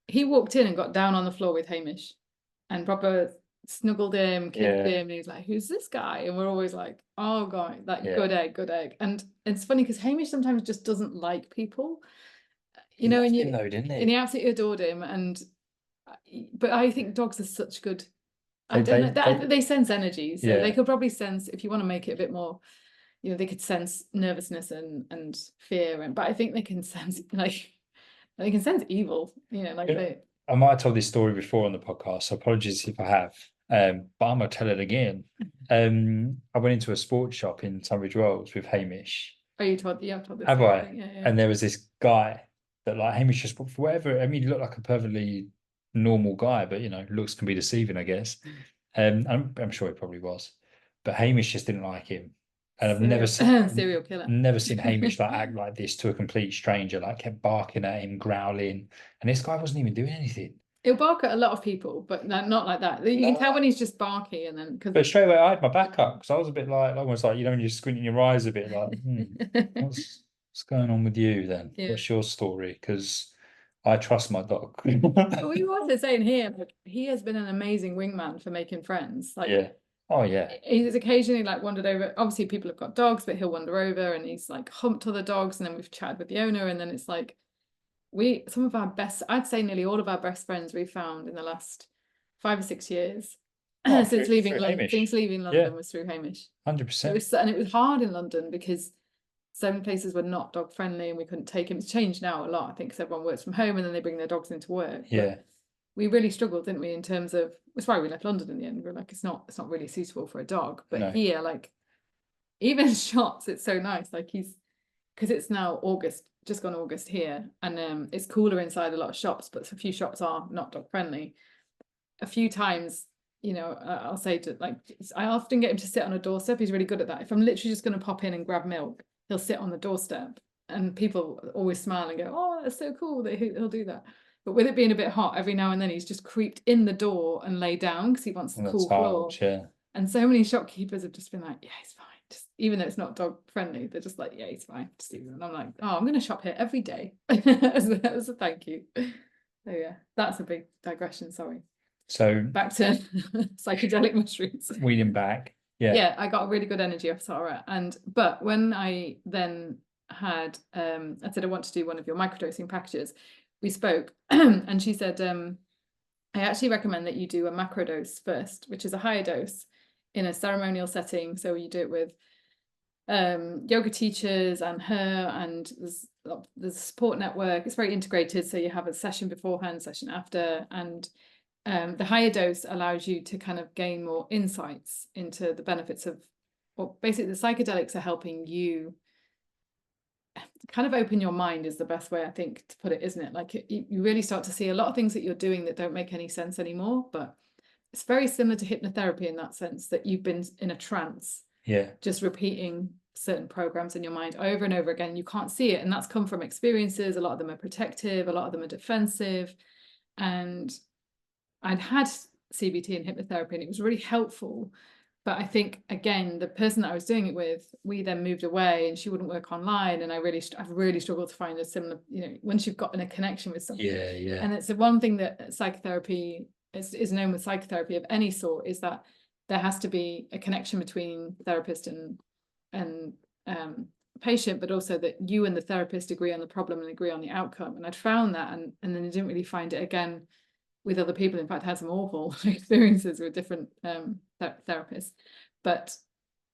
He walked in and got down on the floor with Hamish and proper snuggled him, kissed him, and he's like, who's this guy? And we're always like, oh God, like good egg. And it's funny because Hamish sometimes just doesn't like people, you know, and he absolutely adored him. But I think dogs are such good, I don't know, they sense energies. So they could probably sense, if you want to make it a bit more, you know, they could sense nervousness and fear, but I think they can sense evil, you know, like I might have told this story before on the podcast, so apologies if I have. But I'm gonna tell it again. I went into a sports shop in Tunbridge Wells with Hamish. Oh, I've told this. Have I? Yeah. And there was this guy that, like, Hamish just, for whatever, I mean, he looked like a perfectly normal guy, but you know, looks can be deceiving, I guess. I'm sure he probably was, but Hamish just didn't like him. And I've never seen serial killer. Never seen Hamish like act like this to a complete stranger. Like, kept barking at him, growling, and this guy wasn't even doing anything. He'll bark at a lot of people, but not like that. You can tell when he's just barky, and then but straight away I had my back up because I was a bit like, almost like, you know, when you're squinting your eyes a bit, like, what's going on with you then? What's your story? Because I trust my dog. Well, we were also saying here, like, he has been an amazing wingman for making friends. Like, oh yeah. He's occasionally like wandered over. Obviously, people have got dogs, but he'll wander over and he's like humped other dogs, and then we've chatted with the owner, and then it's like some of our best, I'd say nearly all of our best friends we've found in the last 5 or 6 years since leaving London was through Hamish. 100%. And it was hard in London because so many places were not dog friendly and we couldn't take him. It's changed now a lot, I think, because everyone works from home and then they bring their dogs into work. But we really struggled, didn't we, in terms of, that's why we left London in the end. We're like, it's not really suitable for a dog. But here, like, even shops, it's so nice. Like, because it's now August, just gone August here, and it's cooler inside a lot of shops, but a few shops are not dog friendly. A few times, you know, I'll say to, like, I often get him to sit on a doorstep. He's really good at that. If I'm literally just going to pop in and grab milk, he'll sit on the doorstep, and people always smile and go, oh, that's so cool that he'll do that. But with it being a bit hot, every now and then he's just creeped in the door and lay down because he wants the cool floor. And so many shopkeepers have just been like, yeah, he's fine. Just, even though it's not dog friendly, they're just like, yeah, he's fine. Just leave him. And I'm like, oh, I'm going to shop here every day as a thank you. So yeah, that's a big digression. Sorry. So back to psychedelic mushrooms. Weeding back. Yeah, I got a really good energy off Sarah. But when I then had, I said, I want to do one of your microdosing packages, we spoke and she said, I actually recommend that you do a macrodose first, which is a higher dose in a ceremonial setting. So you do it with yoga teachers and her, and there's a support network. It's very integrated. So you have a session beforehand, session after, and the higher dose allows you to kind of gain more insights into the benefits of, well, basically the psychedelics are helping you kind of open your mind, is the best way I think to put it, isn't it? Like you really start to see a lot of things that you're doing that don't make any sense anymore, but it's very similar to hypnotherapy in that sense, that you've been in a trance, just repeating certain programs in your mind over and over again. You can't see it, and that's come from experiences. A lot of them are protective, a lot of them are defensive, and I'd had CBT and hypnotherapy, and it was really helpful. But I think, again, the person that I was doing it with, we then moved away, and she wouldn't work online. And I've really struggled to find a similar, once you've gotten a connection with something. And it's the one thing that psychotherapy is known with psychotherapy of any sort, is that there has to be a connection between therapist and patient, but also that you and the therapist agree on the problem and agree on the outcome. And I'd found that, and then I didn't really find it again with other people. In fact, I had some awful experiences with different therapists. But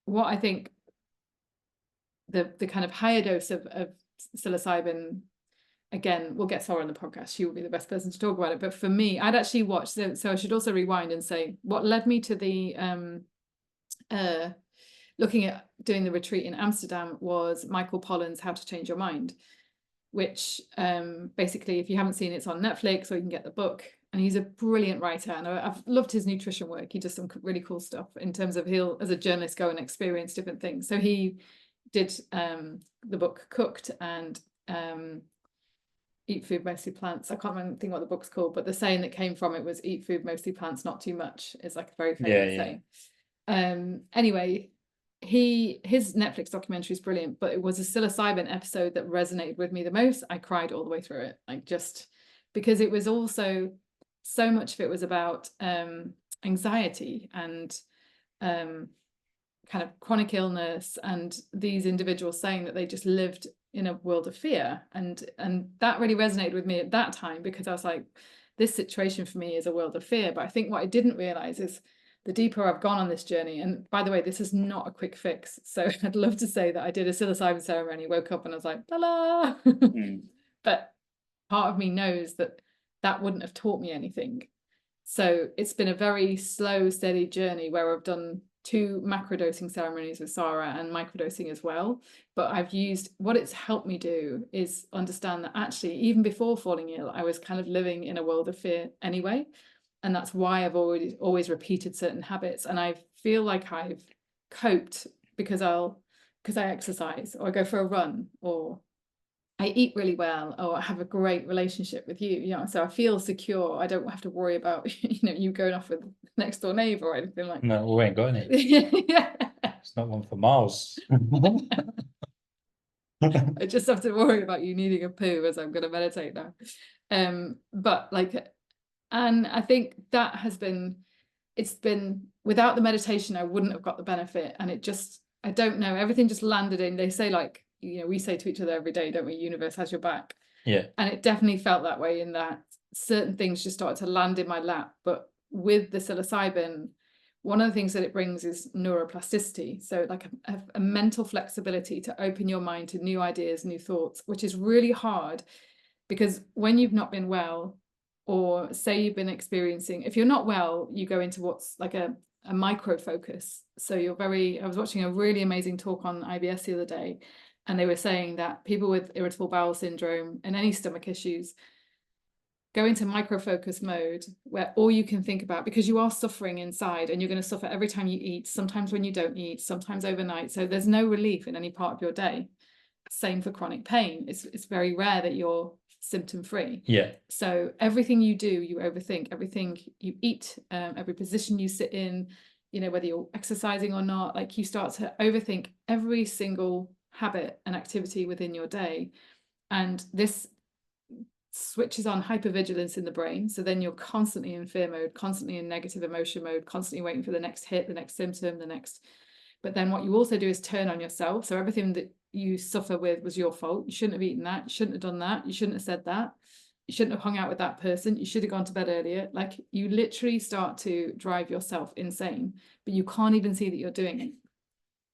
what I think the kind of higher dose of psilocybin, again, we'll get Sarah on the podcast, she will be the best person to talk about it. But for me, I'd actually watched, so I should also rewind and say what led me to the looking at doing the retreat in Amsterdam was Michael Pollan's How to Change Your Mind, which basically, if you haven't seen it, it's on Netflix, or you can get the book. And he's a brilliant writer, and I've loved his nutrition work. He does some really cool stuff in terms of, he'll, as a journalist, go and experience different things. So he did the book Cooked and Eat Food Mostly Plants. I can't remember what the book's called, but the saying that came from it was eat food mostly plants, not too much, is like a very famous saying. Anyway, his Netflix documentary is brilliant, but it was a psilocybin episode that resonated with me the most. I cried all the way through it, like, just because it was also, so much of it was about anxiety and kind of chronic illness, and these individuals saying that they just lived in a world of fear, and that really resonated with me at that time, because I was like, this situation for me is a world of fear. But I think what I didn't realize is, the deeper I've gone on this journey, and by the way, this is not a quick fix, so I'd love to say that I did a psilocybin ceremony, woke up and I was like, la la. But part of me knows that that wouldn't have taught me anything. So it's been a very slow, steady journey where I've done 2 macrodosing ceremonies with Sarah and microdosing as well. But I've used, what it's helped me do is understand that actually, even before falling ill, I was kind of living in a world of fear anyway. And that's why I've always repeated certain habits. And I feel like I've coped because I exercise, or I go for a run, or I eat really well, or I have a great relationship with you, so I feel secure. I don't have to worry about, you going off with the next door neighbor or anything like that. No, we ain't got any. It's not one for miles. I just have to worry about you needing a poo as I'm going to meditate now. But like, and I think that it's been, without the meditation, I wouldn't have got the benefit. And it just, I don't know, everything just landed in, they say, like, we say to each other every day, don't we, universe has your back. And it definitely felt that way, in that certain things just started to land in my lap. But with the psilocybin, one of the things that it brings is neuroplasticity, so like a mental flexibility to open your mind to new ideas, new thoughts, which is really hard, because when you've not been well, or say you've been experiencing, if you're not well, you go into what's like a micro focus. So I was watching a really amazing talk on IBS the other day, and they were saying that people with irritable bowel syndrome and any stomach issues go into micro-focus mode, where all you can think about, because you are suffering inside, and you're going to suffer every time you eat, sometimes when you don't eat, sometimes overnight. So there's no relief in any part of your day. Same for chronic pain. It's very rare that you're symptom-free. So everything you do, you overthink. Everything you eat, every position you sit in, whether you're exercising or not, like, you start to overthink every single habit and activity within your day. And this switches on hypervigilance in the brain. So then you're constantly in fear mode, constantly in negative emotion mode, constantly waiting for the next hit, the next symptom, but then what you also do is turn on yourself. So everything that you suffer with was your fault. You shouldn't have eaten that. You shouldn't have done that. You shouldn't have said that. You shouldn't have hung out with that person. You should have gone to bed earlier. Like, you literally start to drive yourself insane, but you can't even see that you're doing it.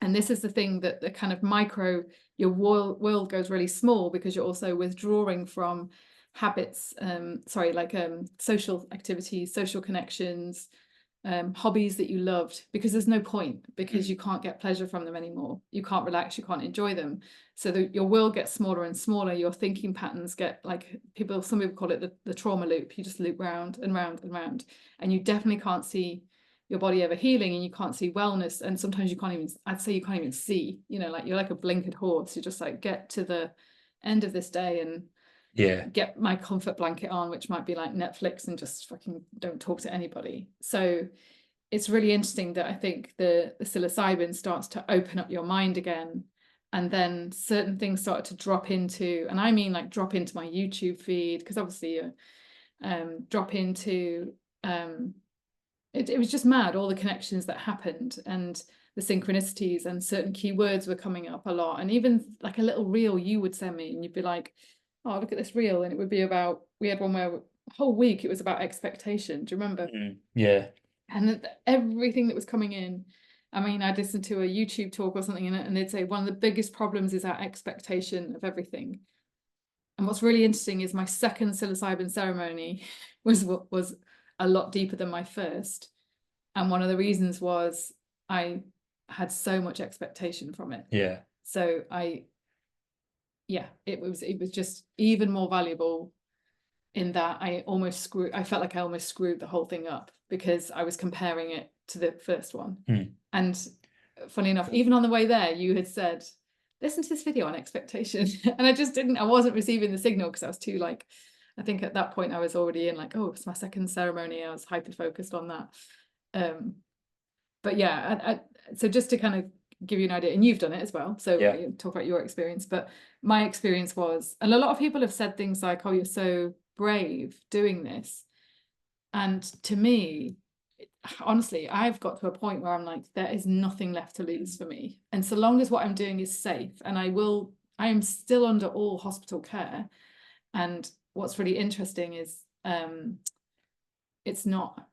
And this is the thing, that the kind of your world goes really small, because you're also withdrawing from habits, social activities, social connections, hobbies that you loved, because there's no point, because you can't get pleasure from them anymore. You can't relax, you can't enjoy them. So your world gets smaller and smaller. Your thinking patterns get like, some people call it the trauma loop. You just loop round and round and round, and you definitely can't see your body ever healing, and you can't see wellness. And sometimes I'd say you can't even see, like you're like a blinkered horse. You just like get to the end of this day and get my comfort blanket on, which might be like Netflix, and just fucking don't talk to anybody. So it's really interesting that I think the psilocybin starts to open up your mind again, and then certain things started to drop into, and I mean like drop into my YouTube feed, because obviously drop into it was just mad, all the connections that happened, and the synchronicities, and certain keywords were coming up a lot. And even like a little reel you would send me, and you'd be like, oh, look at this reel, and it would be about, we had one where a whole week it was about expectation. Do you remember? Yeah. And everything that was coming in, I mean, I'd listen to a YouTube talk or something, and they'd say one of the biggest problems is our expectation of everything. And what's really interesting is my second psilocybin ceremony was a lot deeper than my first. And one of the reasons was I had so much expectation from it. Yeah. So it was just even more valuable in that I felt like I almost screwed the whole thing up, because I was comparing it to the first one. And funny enough, even on the way there, you had said, listen to this video on expectation. And I wasn't receiving the signal, because I was too like, I think at that point I was already in like, oh, it's my second ceremony. I was hyper focused on that. But yeah, so just to kind of give you an idea, and you've done it as well, so talk about your experience. But my experience was, and a lot of people have said things like, oh, you're so brave doing this. And to me, honestly, I've got to a point where I'm like, there is nothing left to lose for me. And so long as what I'm doing is safe, and I am still under all hospital care. And what's really interesting is it's not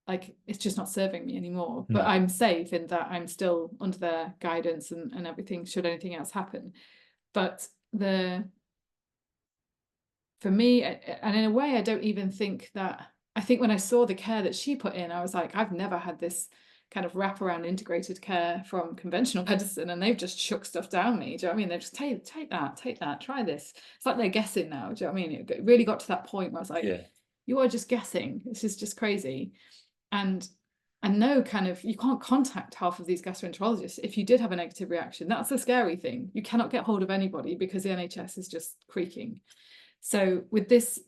like, it's just not serving me anymore. But I'm safe in that I'm still under their guidance and everything, should anything else happen. But for me, and in a way, I don't even think that, I think when I saw the care that she put in, I was like, I've never had this kind of wraparound integrated care from conventional medicine, and they've just shook stuff down me. Do you know what I mean? They've just take that, try this. It's like they're guessing now. Do you know what I mean? It really got to that point where I was like, you are just guessing. This is just crazy. And no, kind of, you can't contact half of these gastroenterologists if you did have a negative reaction. That's the scary thing. You cannot get hold of anybody, because the NHS is just creaking. So with this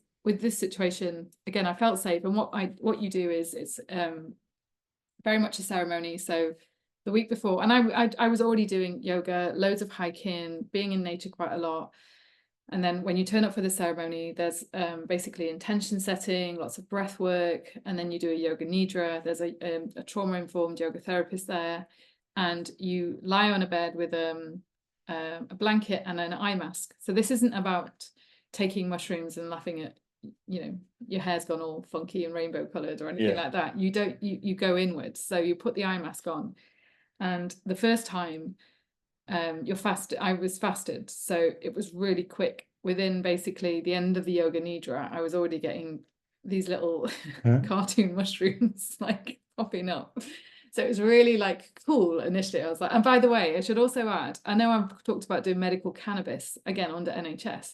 situation, again, I felt safe. And what you do is, it's very much a ceremony. So the week before, and I was already doing yoga, loads of hiking, being in nature quite a lot. And then when you turn up for the ceremony, there's basically intention setting, lots of breath work, and then you do a yoga nidra. There's a trauma-informed yoga therapist there, and you lie on a bed with a blanket and an eye mask. So this isn't about taking mushrooms and laughing at, your hair's gone all funky and rainbow colored or anything like that. You go inwards. So you put the eye mask on, and the first time you're fasted. I was fasted, so it was really quick. Within basically the end of the yoga nidra, I was already getting these little cartoon mushrooms like popping up. So it was really like cool initially. I was like, and by the way, I should also add, I know I've talked about doing medical cannabis again under NHS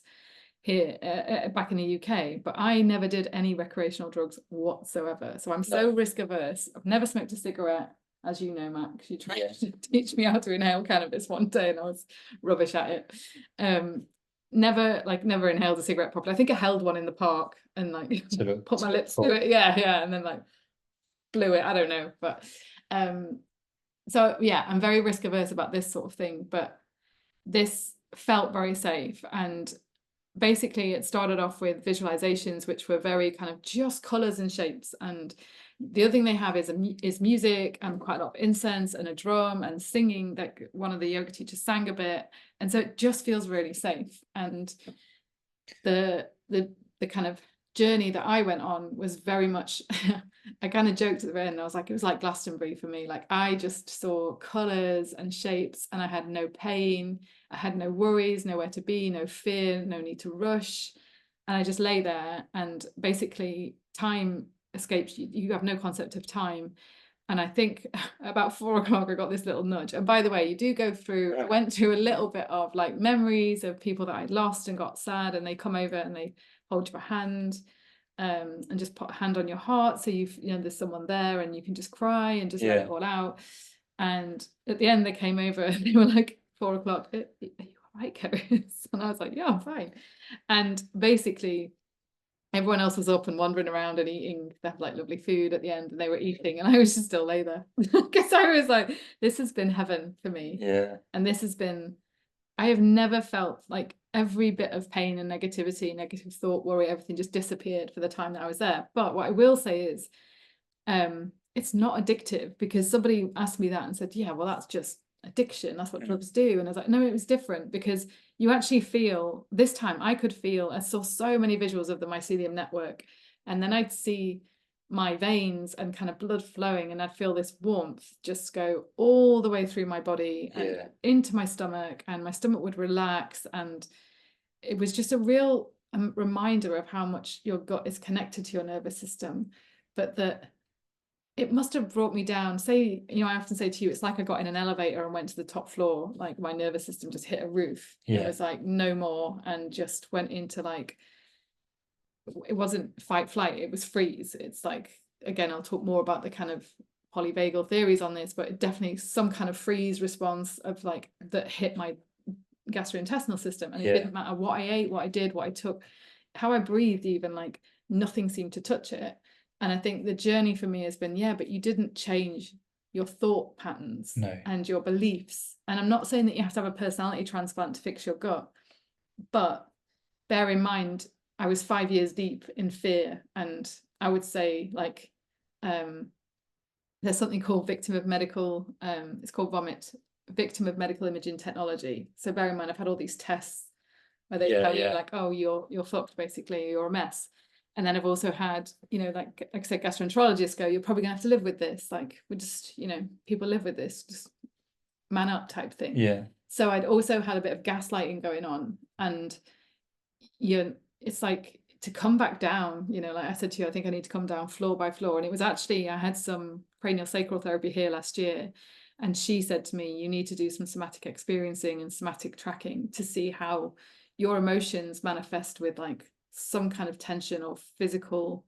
here back in the UK, but I never did any recreational drugs whatsoever. So I'm so risk averse. I've never smoked a cigarette. As you know, Max, you tried to teach me how to inhale cannabis one day, and I was rubbish at it. Never inhaled a cigarette properly. I think I held one in the park and like put my lips to it, and then like blew it. I don't know, but so yeah, I'm very risk averse about this sort of thing, but this felt very safe. And basically it started off with visualizations, which were very kind of just colors and shapes. And the other thing they have is music and quite a lot of incense and a drum and singing. That one of the yoga teachers sang a bit, and so it just feels really safe. And the kind of journey that I went on was very much I kind of joked at the end, I was like, it was like Glastonbury for me. Like I just saw colors and shapes, and I had no pain, I had no worries, nowhere to be, no fear, no need to rush. And I just lay there, and basically time escapes you. You have no concept of time. And I think about 4 o'clock, I got this little nudge. And by the way, you do go through, I went through a little bit of like memories of people that I'd lost and got sad, and they come over and they hold your hand, and just put a hand on your heart. So there's someone there, and you can just cry and just let it all out. And at the end, they came over and they were like, 4 o'clock, are you all right, Keris? And I was like, yeah, I'm fine. And basically, everyone else was up and wandering around and eating. They had like lovely food at the end, and they were eating, and I was just still lay there because I was like, this has been heaven for me. Yeah. And this has been, I have never felt like every bit of pain and negativity, negative thought, worry, everything just disappeared for the time that I was there. But what I will say is, it's not addictive, because somebody asked me that and said, yeah, well, that's just addiction, that's what drugs do. And I was like, no, it was different, because you actually feel, this time I could feel, I saw so many visuals of the mycelium network, and then I'd see my veins and kind of blood flowing, and I'd feel this warmth just go all the way through my body and into my stomach, and my stomach would relax. And it was just a real reminder of how much your gut is connected to your nervous system, but that it must have brought me down. Say, I often say to you, it's like I got in an elevator and went to the top floor, like my nervous system just hit a roof. It was like no more, and just went into like, it wasn't fight flight, it was freeze. It's like, again, I'll talk more about the kind of polyvagal theories on this, but definitely some kind of freeze response of like that hit my gastrointestinal system. And it didn't matter what I ate, what I did, what I took, how I breathed, even, like nothing seemed to touch it. And I think the journey for me has been, but you didn't change your thought patterns and your beliefs. And I'm not saying that you have to have a personality transplant to fix your gut, but bear in mind, I was 5 years deep in fear. And I would say, like, there's something called victim of medical, it's called VOMIT, victim of medical imaging technology. So bear in mind, I've had all these tests where they tell you like, oh, you're fucked, basically, you're a mess. And then I've also had, like I said, gastroenterologists go, you're probably gonna have to live with this. Like, we're just, people live with this, just man up type thing. Yeah. So I'd also had a bit of gaslighting going on. And it's like, to come back down, like I said to you, I think I need to come down floor by floor. And it was actually, I had some cranial sacral therapy here last year. And she said to me, you need to do some somatic experiencing and somatic tracking to see how your emotions manifest with like some kind of tension or physiological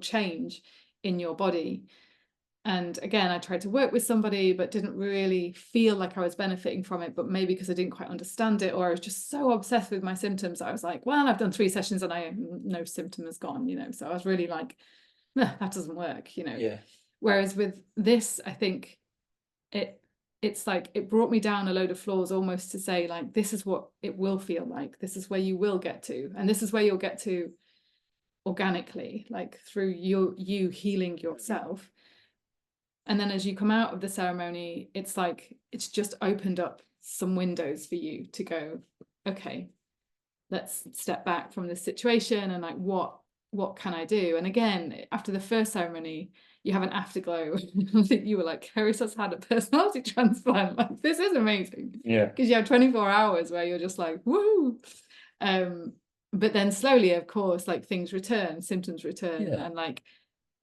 change in your body. And again, I tried to work with somebody, but didn't really feel like I was benefiting from it. But maybe because I didn't quite understand it, or I was just so obsessed with my symptoms, I was like, well, I've done 3 sessions and no symptom has gone, so I was really like, nah, that doesn't work. Whereas with this, I think it's like, it brought me down a load of floors, almost to say, like, this is what it will feel like, this is where you will get to, and this is where you'll get to organically, like through you healing yourself. And then as you come out of the ceremony, it's like, it's just opened up some windows for you to go, okay, let's step back from this situation, and like, what can I do? And again, after the first ceremony, you have an afterglow. I think you were like, Keris has had a personality transplant. Like, this is amazing. Yeah. Because you have 24 hours where you're just like, woo. But then slowly, of course, like, things return, symptoms return, and like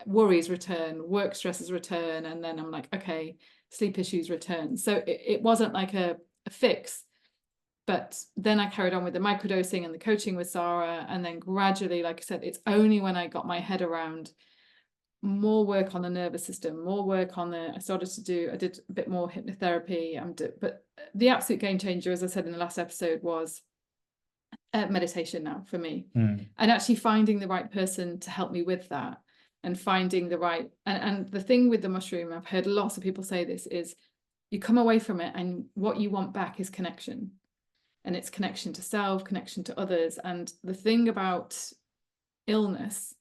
worries return, work stresses return. And then I'm like, okay, sleep issues return. So it wasn't like a fix. But then I carried on with the microdosing and the coaching with Sarah. And then gradually, like I said, it's only when I got my head around more work on the nervous system, more work on I did a bit more hypnotherapy. But the absolute game changer, as I said in the last episode, was meditation now for me. And actually finding the right person to help me with that, and finding the right, and the thing with the mushroom, I've heard lots of people say this, is you come away from it and what you want back is connection. And it's connection to self, connection to others. And the thing about illness,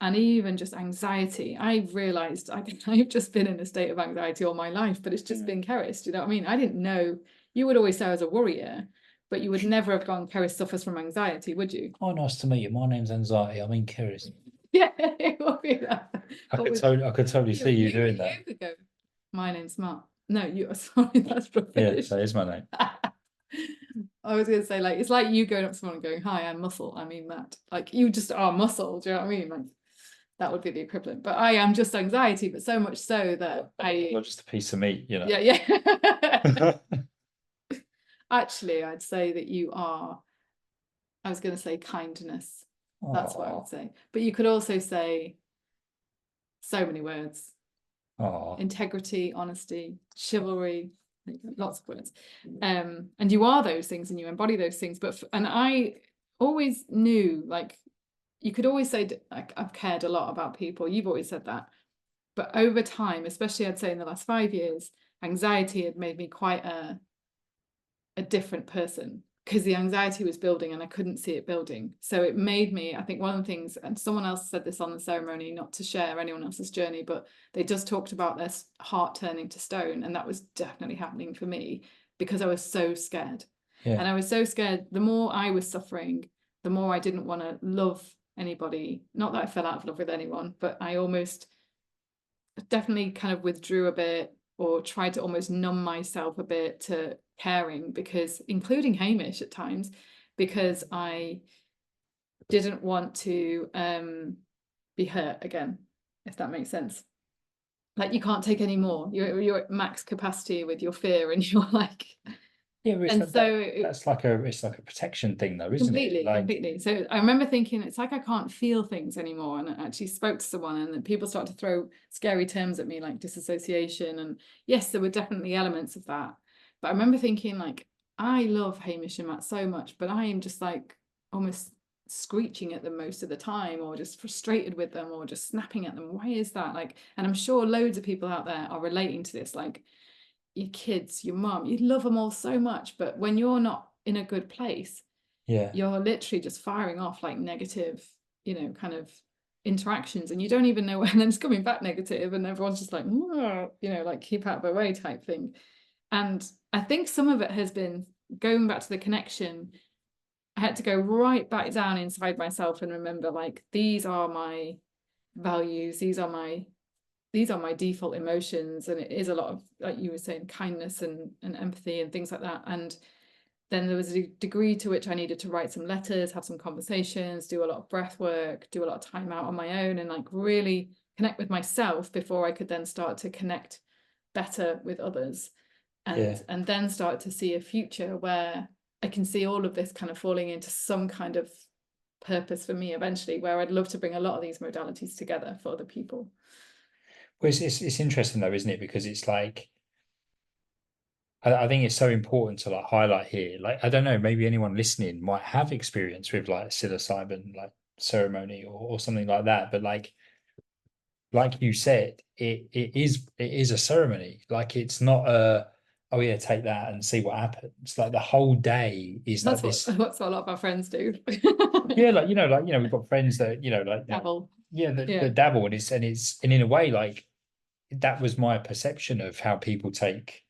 and even just anxiety, I've realized I've just been in a state of anxiety all my life, but it's just been Keris. Do you know what I mean? I didn't know. You would always say I was a worrier, but you would never have gone, Keris suffers from anxiety, would you? Oh, nice to meet you. My name's Anxiety. I'm in Keris. Yeah, it would be that. I could totally see you doing that. You could go, my name's Mark. No, you are sorry, that's rubbish. Yeah, that is my name. I was gonna say, like, it's like you going up to someone and going, "Hi, I'm muscle. I mean that." Like, you just are muscle. Do you know what I mean? Like, that would be the equivalent. But I am just anxiety, but so much so that Not just a piece of meat, you know. yeah, yeah. Actually, I'd say that you are, I was going to say kindness. That's what I would Oh, say. But you could also say so many words: oh, integrity, honesty, chivalry, lots of words. And you are those things and you embody those things. And I always knew, like, you could always say, like, I've cared a lot about people. You've always said that. But over time, especially I'd say in the last 5 years, anxiety had made me quite a different person because the anxiety was building and I couldn't see it building. So it made me, I think one of the things, and someone else said this on the ceremony, not to share anyone else's journey, but they just talked about their heart turning to stone. And that was definitely happening for me because I was so scared. And yeah, I was so scared. The more I was suffering, the more I didn't want to love anybody. Not that I fell out of love with anyone, but I almost definitely kind of withdrew a bit or tried to almost numb myself a bit to caring, because including Hamish at times, because I didn't want to be hurt again, if that makes sense. Like, you can't take any more. You're at max capacity with your fear, and you're like, yeah. But and so that's like a it's like a protection thing, though, isn't it? completely, Like, completely. So I remember thinking, it's like I can't feel things anymore. And I actually spoke to someone, and then people start to throw scary terms at me like disassociation. And yes, there were definitely elements of that. But I remember thinking, like, I love Hamish and Matt so much, but I am just like almost screeching at them most of the time, or just frustrated with them, or just snapping at them. Why is that? Like, and I'm sure loads of people out there are relating to this, like your kids, your mum, you love them all so much, but when you're not in a good place, yeah, you're literally just firing off like negative, kind of interactions, and you don't even know when, and then it's coming back negative, and everyone's just like, like keep out of the way type thing. And I think some of it has been going back to the connection. I had to go right back down inside myself and remember, like, these are my values, these are my default emotions. And it is a lot of, like you were saying, kindness and empathy and things like that. And then there was a degree to which I needed to write some letters, have some conversations, do a lot of breath work, do a lot of time out on my own, and like really connect with myself before I could then start to connect better with others. and yeah. and then start to see a future where I can see all of this kind of falling into some kind of purpose for me eventually, where I'd love to bring a lot of these modalities together for other people. Well, it's interesting though, isn't it? Because it's like I think it's so important to like highlight here. Like, I don't know, maybe anyone listening might have experience with like psilocybin, like ceremony or something like that. But like you said, it is a ceremony. Like, it's not a, oh yeah, take that and see what happens. Like, the whole day is like That's what this. that's what a lot of our friends do. Yeah, we've got friends that Dabble. yeah, Yeah. that dabble, and in a way, like, that was my perception of how people take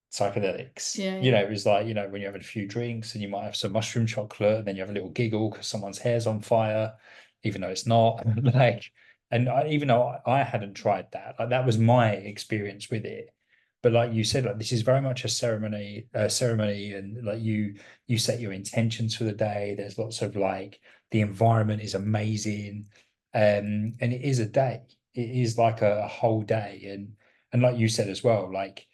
psychedelics. Yeah, yeah. It was like, when you're having a few drinks and you might have some mushroom chocolate, and then you have a little giggle because someone's hair's on fire, even though it's not. Like, and even though I hadn't tried that, like, that was my experience with it. But like you said, like, this is very much a ceremony, and like you set your intentions for the day. There's lots of like, the environment is amazing, and it is a day. It is like a whole day, and like you said as well, like,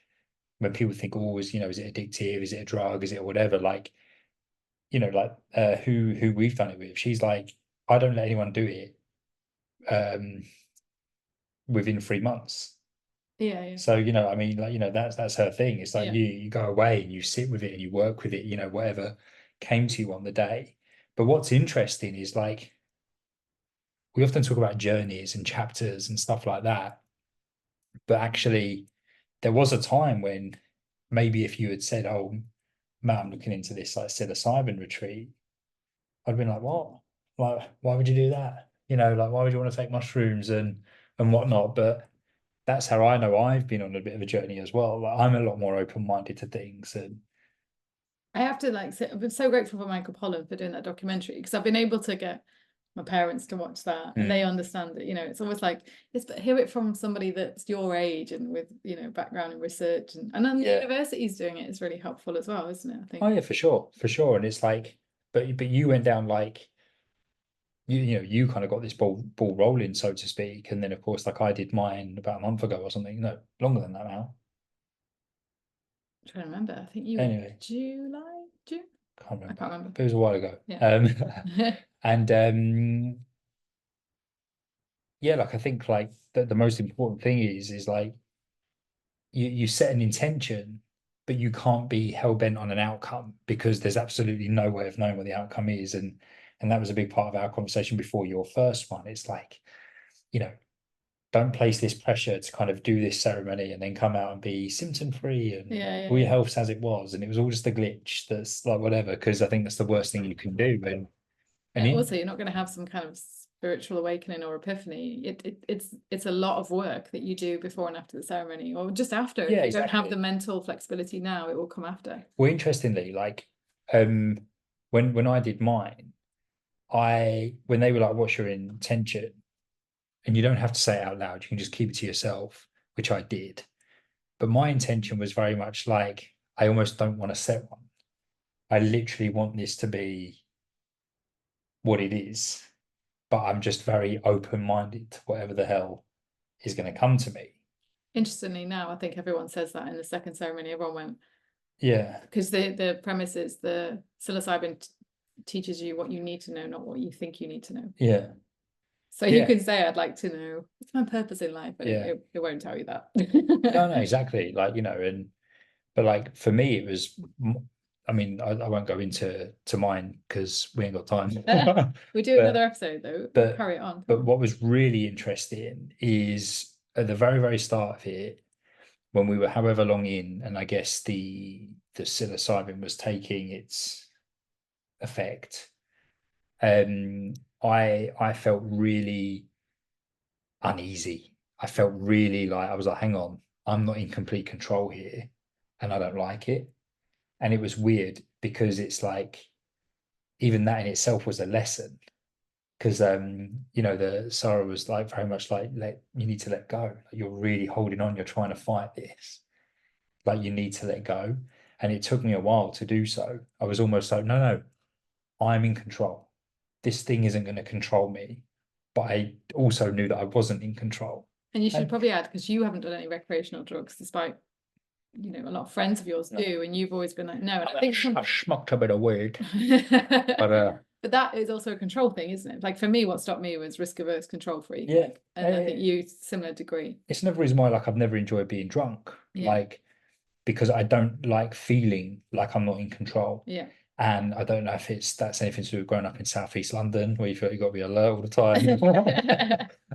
when people think, oh, is it addictive? Is it a drug? Is it whatever? Like, who we've done it with, she's like, I don't let anyone do it within 3 months. Yeah, yeah. So, I mean, like, that's her thing. It's like Yeah. you go away and you sit with it and you work with it, whatever came to you on the day. But what's interesting is, like, we often talk about journeys and chapters and stuff like that. But actually, there was a time when maybe if you had said, oh, Matt, I'm looking into this like psilocybin retreat, I'd been like, what? Like, why would you do that? Like, why would you want to take mushrooms and whatnot? But that's how I know I've been on a bit of a journey as well. Like, I'm a lot more open-minded to things, and I have to like say, I've been so grateful for Michael Pollan for doing that documentary, because I've been able to get my parents can watch that and Mm. they understand it. You know, it's almost like it's, but hear it from somebody that's your age and with, you know, background in research, and then the Yeah. university's doing it is really helpful as well, isn't it? I think. Oh yeah, for sure, for sure. And it's like, but you went down like you know, you kind of got this ball rolling, so to speak. And then of course, like I did mine about a month ago or something. No, longer than that now. I'm trying to remember. I think you were Anyway, June. can't I remember. can't remember. But it was a while ago. Yeah. And yeah, like I think like the most important thing is like you set an intention, but you can't be hell bent on an outcome because there's absolutely no way of knowing what the outcome is. And that was a big part of our conversation before your first one. It's like, you know, don't place this pressure to kind of do this ceremony and then come out and be symptom free and Yeah, all your yeah. health's as it was. And it was all just a glitch that's like whatever, because I think that's the worst thing you can do. And And also, you're not going to have some kind of spiritual awakening or epiphany. It's a lot of work that you do before and after the ceremony, or just after. yeah, If you don't have exactly. the mental flexibility now, it will come after. Well, interestingly, like um when I did mine, when they were like, what's your intention? And you don't have to say it out loud, you can just keep it to yourself, which I did. But my intention was very much like, I almost don't want to set one. I literally want this to be what it is, but I'm just very open-minded to whatever the hell is going to come to me. Interestingly, now I think everyone says that in the second ceremony. Everyone went, Yeah. because the premise is the psilocybin teaches you what you need to know, not what you think you need to know. Yeah. So you can say, I'd like to know what's my purpose in life, but Yeah. it won't tell you that. No, exactly. Like, you know, but like for me, it was, I mean, I won't go into mine because we ain't got time. We do But another episode though. but Carry it on. but what was really interesting is at the very, very start of it, when we were however long in, and I guess the psilocybin was taking its effect, I felt really uneasy. I felt really like I was like, hang on, I'm not in complete control here, and I don't like it. And it was weird because it's like even that in itself was a lesson. Because you know, the Sarah was like very much like, you need to let go. Like, you're really holding on, you're trying to fight this. Like you need to let go. And it took me a while to do so. I was almost like, no, I'm in control. This thing isn't going to control me. But I also knew that I wasn't in control. And you should And probably add, because you haven't done any recreational drugs, despite, you know, a lot of friends of yours do, and you've always been like, no. And I think I've smoked a bit of weed. But that is also a control thing, isn't it? Like for me, what stopped me was risk averse, control freak. Yeah. And I think you, similar degree. It's another reason why like I've never enjoyed being drunk. Yeah. Like because I don't like feeling like I'm not in control. Yeah. And I don't know if that's anything to do with growing up in Southeast London where you feel you've got to be alert all the time.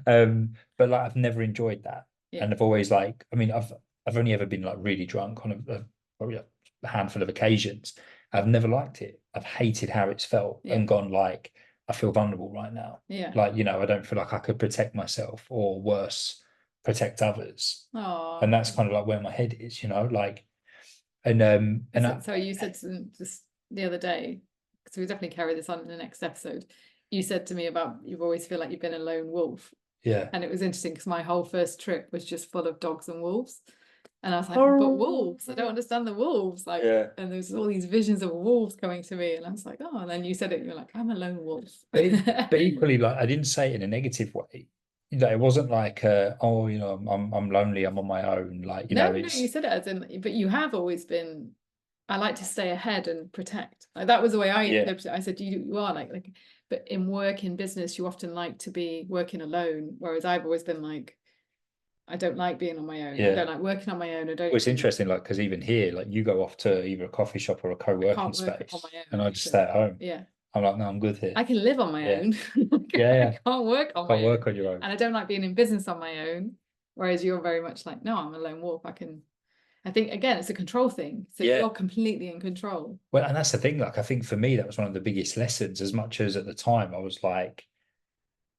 But like I've never enjoyed that. Yeah. And I've always like, I mean, I've only ever been like really drunk on probably a handful of occasions. I've never liked it. I've hated how it's felt and gone like, I feel vulnerable right now. Yeah. Like, you know, I don't feel like I could protect myself or worse, protect others. Oh. And that's kind of like where my head is, you know, like, and so you said just the other day, because we definitely carry this on in the next episode. You said to me about you always feel like you've been a lone wolf. Yeah. And it was interesting because my whole first trip was just full of dogs and wolves. And I was like, but wolves, I don't understand the wolves. Like, and there's all these visions of wolves coming to me. And I was like, oh, and then you said it, you're like, I'm a lone wolf. But equally, like I didn't say it in a negative way. You know, it wasn't like oh, you know, I'm lonely, I'm on my own. Like, you know, No, you said it as in, but you have always been, I like to stay ahead and protect. Like that was the way I interpreted it. I said, you are like, but in work, in business, you often like to be working alone. Whereas I've always been like, I don't like being on my own. I don't like working on my own. I don't. Well, it's interesting, like, because even here, like, you go off to either a coffee shop or a co-working space, and I just stay at home. Yeah. I'm like, no, I'm good here. I can live on my own. Yeah. I can't work on Can't my work own. on your own. And I don't like being in business on my own. Whereas you're very much like, no, I'm a lone wolf. I think again, it's a control thing. So you're completely in control. Well, and that's the thing. Like, I think for me, that was one of the biggest lessons. As much as at the time, I was like,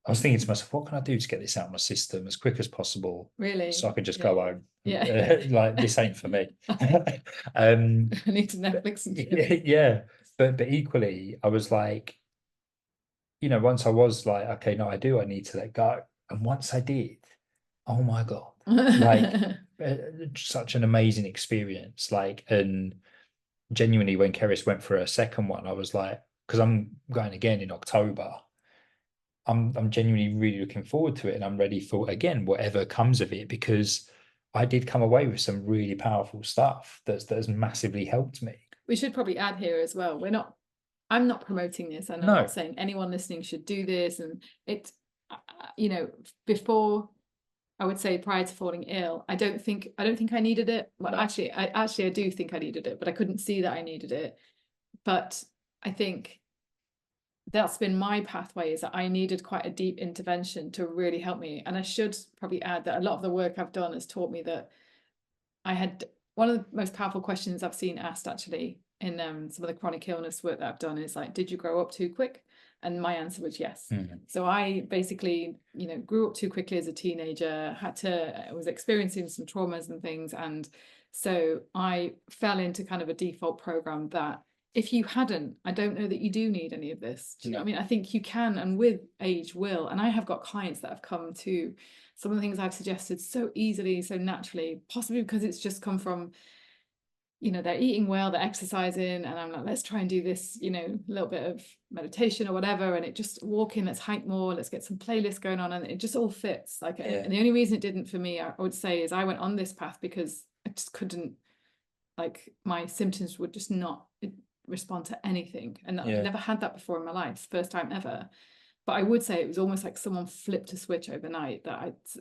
I was thinking to myself, what can I do to get this out of my system as quick as possible? Really? So I could just go home. Yeah. Like, this ain't for me. I need to Netflix and chill. Yeah. But equally, I was like, once I was like, okay, no, I need to let go. And once I did, oh my God, like uh, such an amazing experience. Like, and genuinely, when Keris went for a second one, I was like, because I'm going again in October. I'm genuinely really looking forward to it, and I'm ready for again whatever comes of it, because I did come away with some really powerful stuff that's massively helped me. We should probably add here as well, I'm not promoting this, and I'm No, not saying anyone listening should do this. And it, before, I would say prior to falling ill, I don't think I needed it. Well, no. I do think I needed it, but I couldn't see that I needed it. But I think that's been my pathway, is that I needed quite a deep intervention to really help me. And I should probably add that a lot of the work I've done has taught me that I had one of the most powerful questions I've seen asked actually in some of the chronic illness work that I've done is like, did you grow up too quick? And my answer was yes. So I basically, grew up too quickly as a teenager, I was experiencing some traumas and things. And so I fell into kind of a default program that if you hadn't, I don't know that you do need any of this. Do you know what I mean? I think you can, and with age will. And I have got clients that have come to some of the things I've suggested so easily, so naturally, possibly because it's just come from, they're eating well, they're exercising, and I'm like, let's try and do this, little bit of meditation or whatever, and it just walk in, let's hike more, let's get some playlists going on, and it just all fits. Like, and the only reason it didn't for me, I would say, is I went on this path because I just couldn't, like, my symptoms would just not respond to anything, and I've never had that before in my life, first time ever. But I would say it was almost like someone flipped a switch overnight.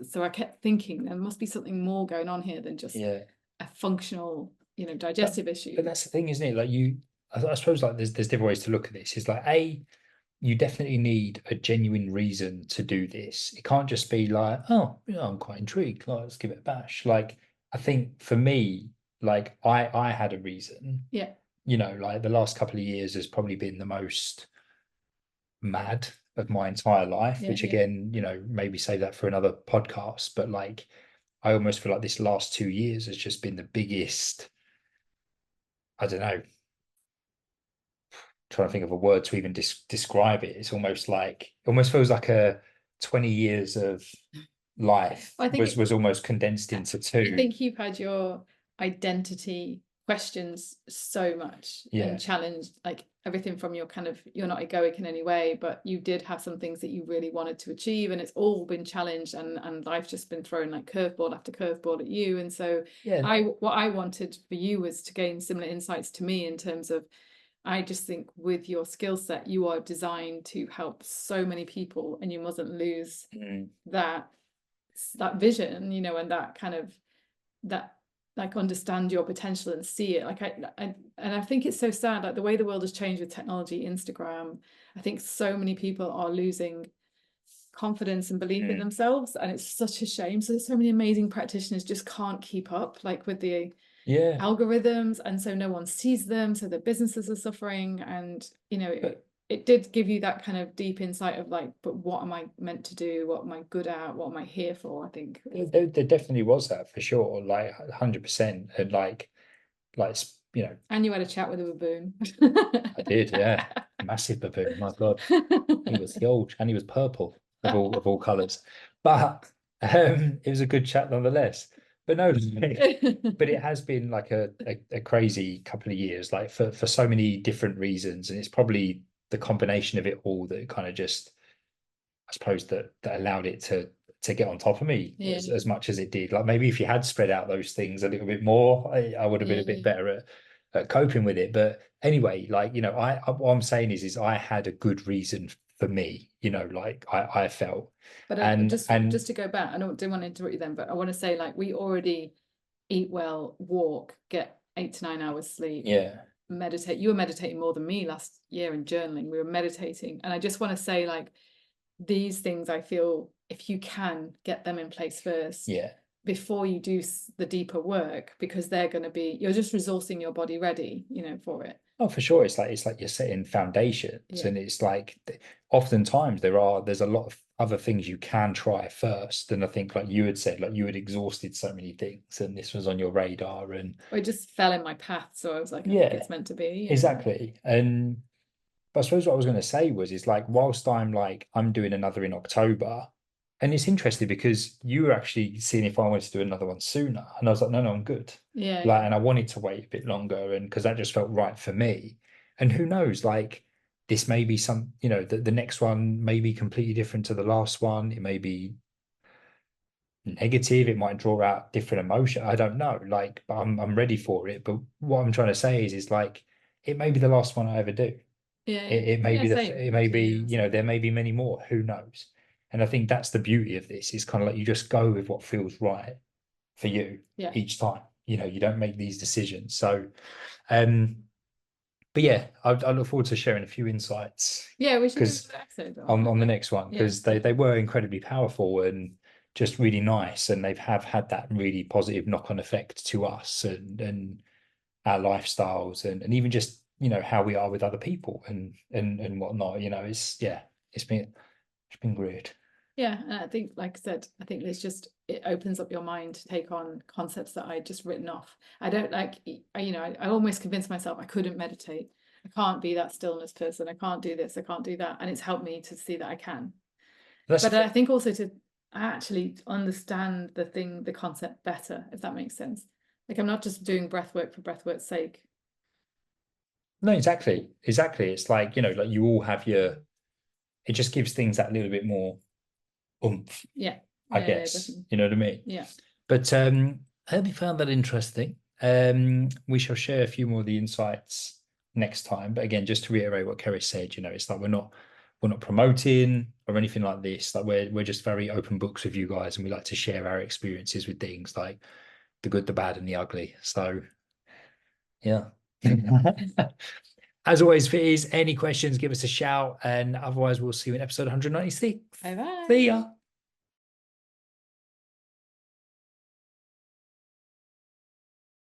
So I kept thinking there must be something more going on here than just a functional, digestive issue. But that's the thing, isn't it? Like I suppose like there's different ways to look at this. It's like, you definitely need a genuine reason to do this. It can't just be like, oh, I'm quite intrigued. Like, let's give it a bash. Like, I think for me, like I had a reason. Yeah. Like the last couple of years has probably been the most mad of my entire life, which again, maybe save that for another podcast. But like, I almost feel like this last 2 years has just been the biggest, I don't know, trying to think of a word to even describe it. It's almost feels like a 20 years of life was almost condensed into two. I think you've had your identity questions so much and challenged, like everything from your kind of, you're not egoic in any way, but you did have some things that you really wanted to achieve, and it's all been challenged, and life's just been throwing like curveball after curveball at you. And so what I wanted for you was to gain similar insights to me, in terms of, I just think with your skill set, you are designed to help so many people, and you mustn't lose that vision, and that kind of, that, like, understand your potential and see it. Like I think it's so sad, like the way the world has changed with technology, Instagram. I think so many people are losing confidence and belief in themselves, and it's such a shame. So there's so many amazing practitioners just can't keep up, like with the algorithms, and so no one sees them, so the businesses are suffering. And it did give you that kind of deep insight of like, but what am I meant to do? What am I good at? What am I here for? I think there definitely was that, for sure, like 100%. And like and you had a chat with a baboon. I did, massive baboon, my God. He was huge, and he was purple of all colors, but it was a good chat nonetheless. But no, but it has been like a crazy couple of years, like for so many different reasons, and it's probably the combination of it all that kind of just, I suppose, that allowed it to get on top of me as much as it did. Like maybe if you had spread out those things a little bit more, I would have been a bit better at coping with it. But anyway, like, what I'm saying is I had a good reason for me, like I felt. But just to go back, didn't want to interrupt you then, but I want to say, like, we already eat well, walk, get 8 to 9 hours sleep, meditate. You were meditating more than me last year, and journaling. We were meditating, and I just want to say, like, these things, I feel, if you can get them in place first, before you do the deeper work, because they're going to be, you're just resourcing your body ready, for it. Oh, for sure. It's like you're setting foundations, and it's like oftentimes there's a lot of other things you can try first. And I think, like you had said, like you had exhausted so many things, and this was on your radar, and it just fell in my path. So I was like, I think it's meant to be. Exactly. And But I suppose what I was going to say was, is like, whilst I'm doing another in October, and it's interesting because you were actually seeing if I wanted to do another one sooner, and I was like, no, I'm good. Yeah, Like, yeah. and I wanted to wait a bit longer, and because that just felt right for me. And who knows, like, this may be some, the next one may be completely different to the last one. It may be negative. It might draw out different emotion. I don't know. Like, but I'm ready for it. But what I'm trying to say is like, it may be the last one I ever do. Yeah, It, yeah. it may Yeah, be same. it may be, Actually, yeah, same. there may be many more. Who knows? And I think that's the beauty of this. Is kind of like you just go with what feels right for you Yeah. each time. You don't make these decisions. So, um, but yeah, I look forward to sharing a few insights Yeah, we should do because another episode on that. on the Like, next one, yeah, because they were incredibly powerful and just really nice, and they've have had that really positive knock-on effect to us and our lifestyles and even just how we are with other people and whatnot. It's been great. yeah. And I think, like I said, I think it opens up your mind to take on concepts that I just written off. I don't like, I almost convinced myself I couldn't meditate. I can't be that stillness person. I can't do this. I can't do that. And it's helped me to see that I can. That's But I think also to actually understand the concept better, if that makes sense. Like I'm not just doing breath work for breath work's sake. no, exactly. It's like like you all have your. It just gives things that little bit more oomph, Yeah, I yeah, yeah, guess. definitely. You know what I mean? Yeah. But I hope you found that interesting. We shall share a few more of the insights next time. But again, just to reiterate what Keris said, it's like we're not promoting or anything like this. Like we're just very open books with you guys, and we like to share our experiences with things like the good, the bad, and the ugly. So yeah. As always, if it is any questions, give us a shout, and otherwise we'll see you in episode 196. Bye bye. See ya.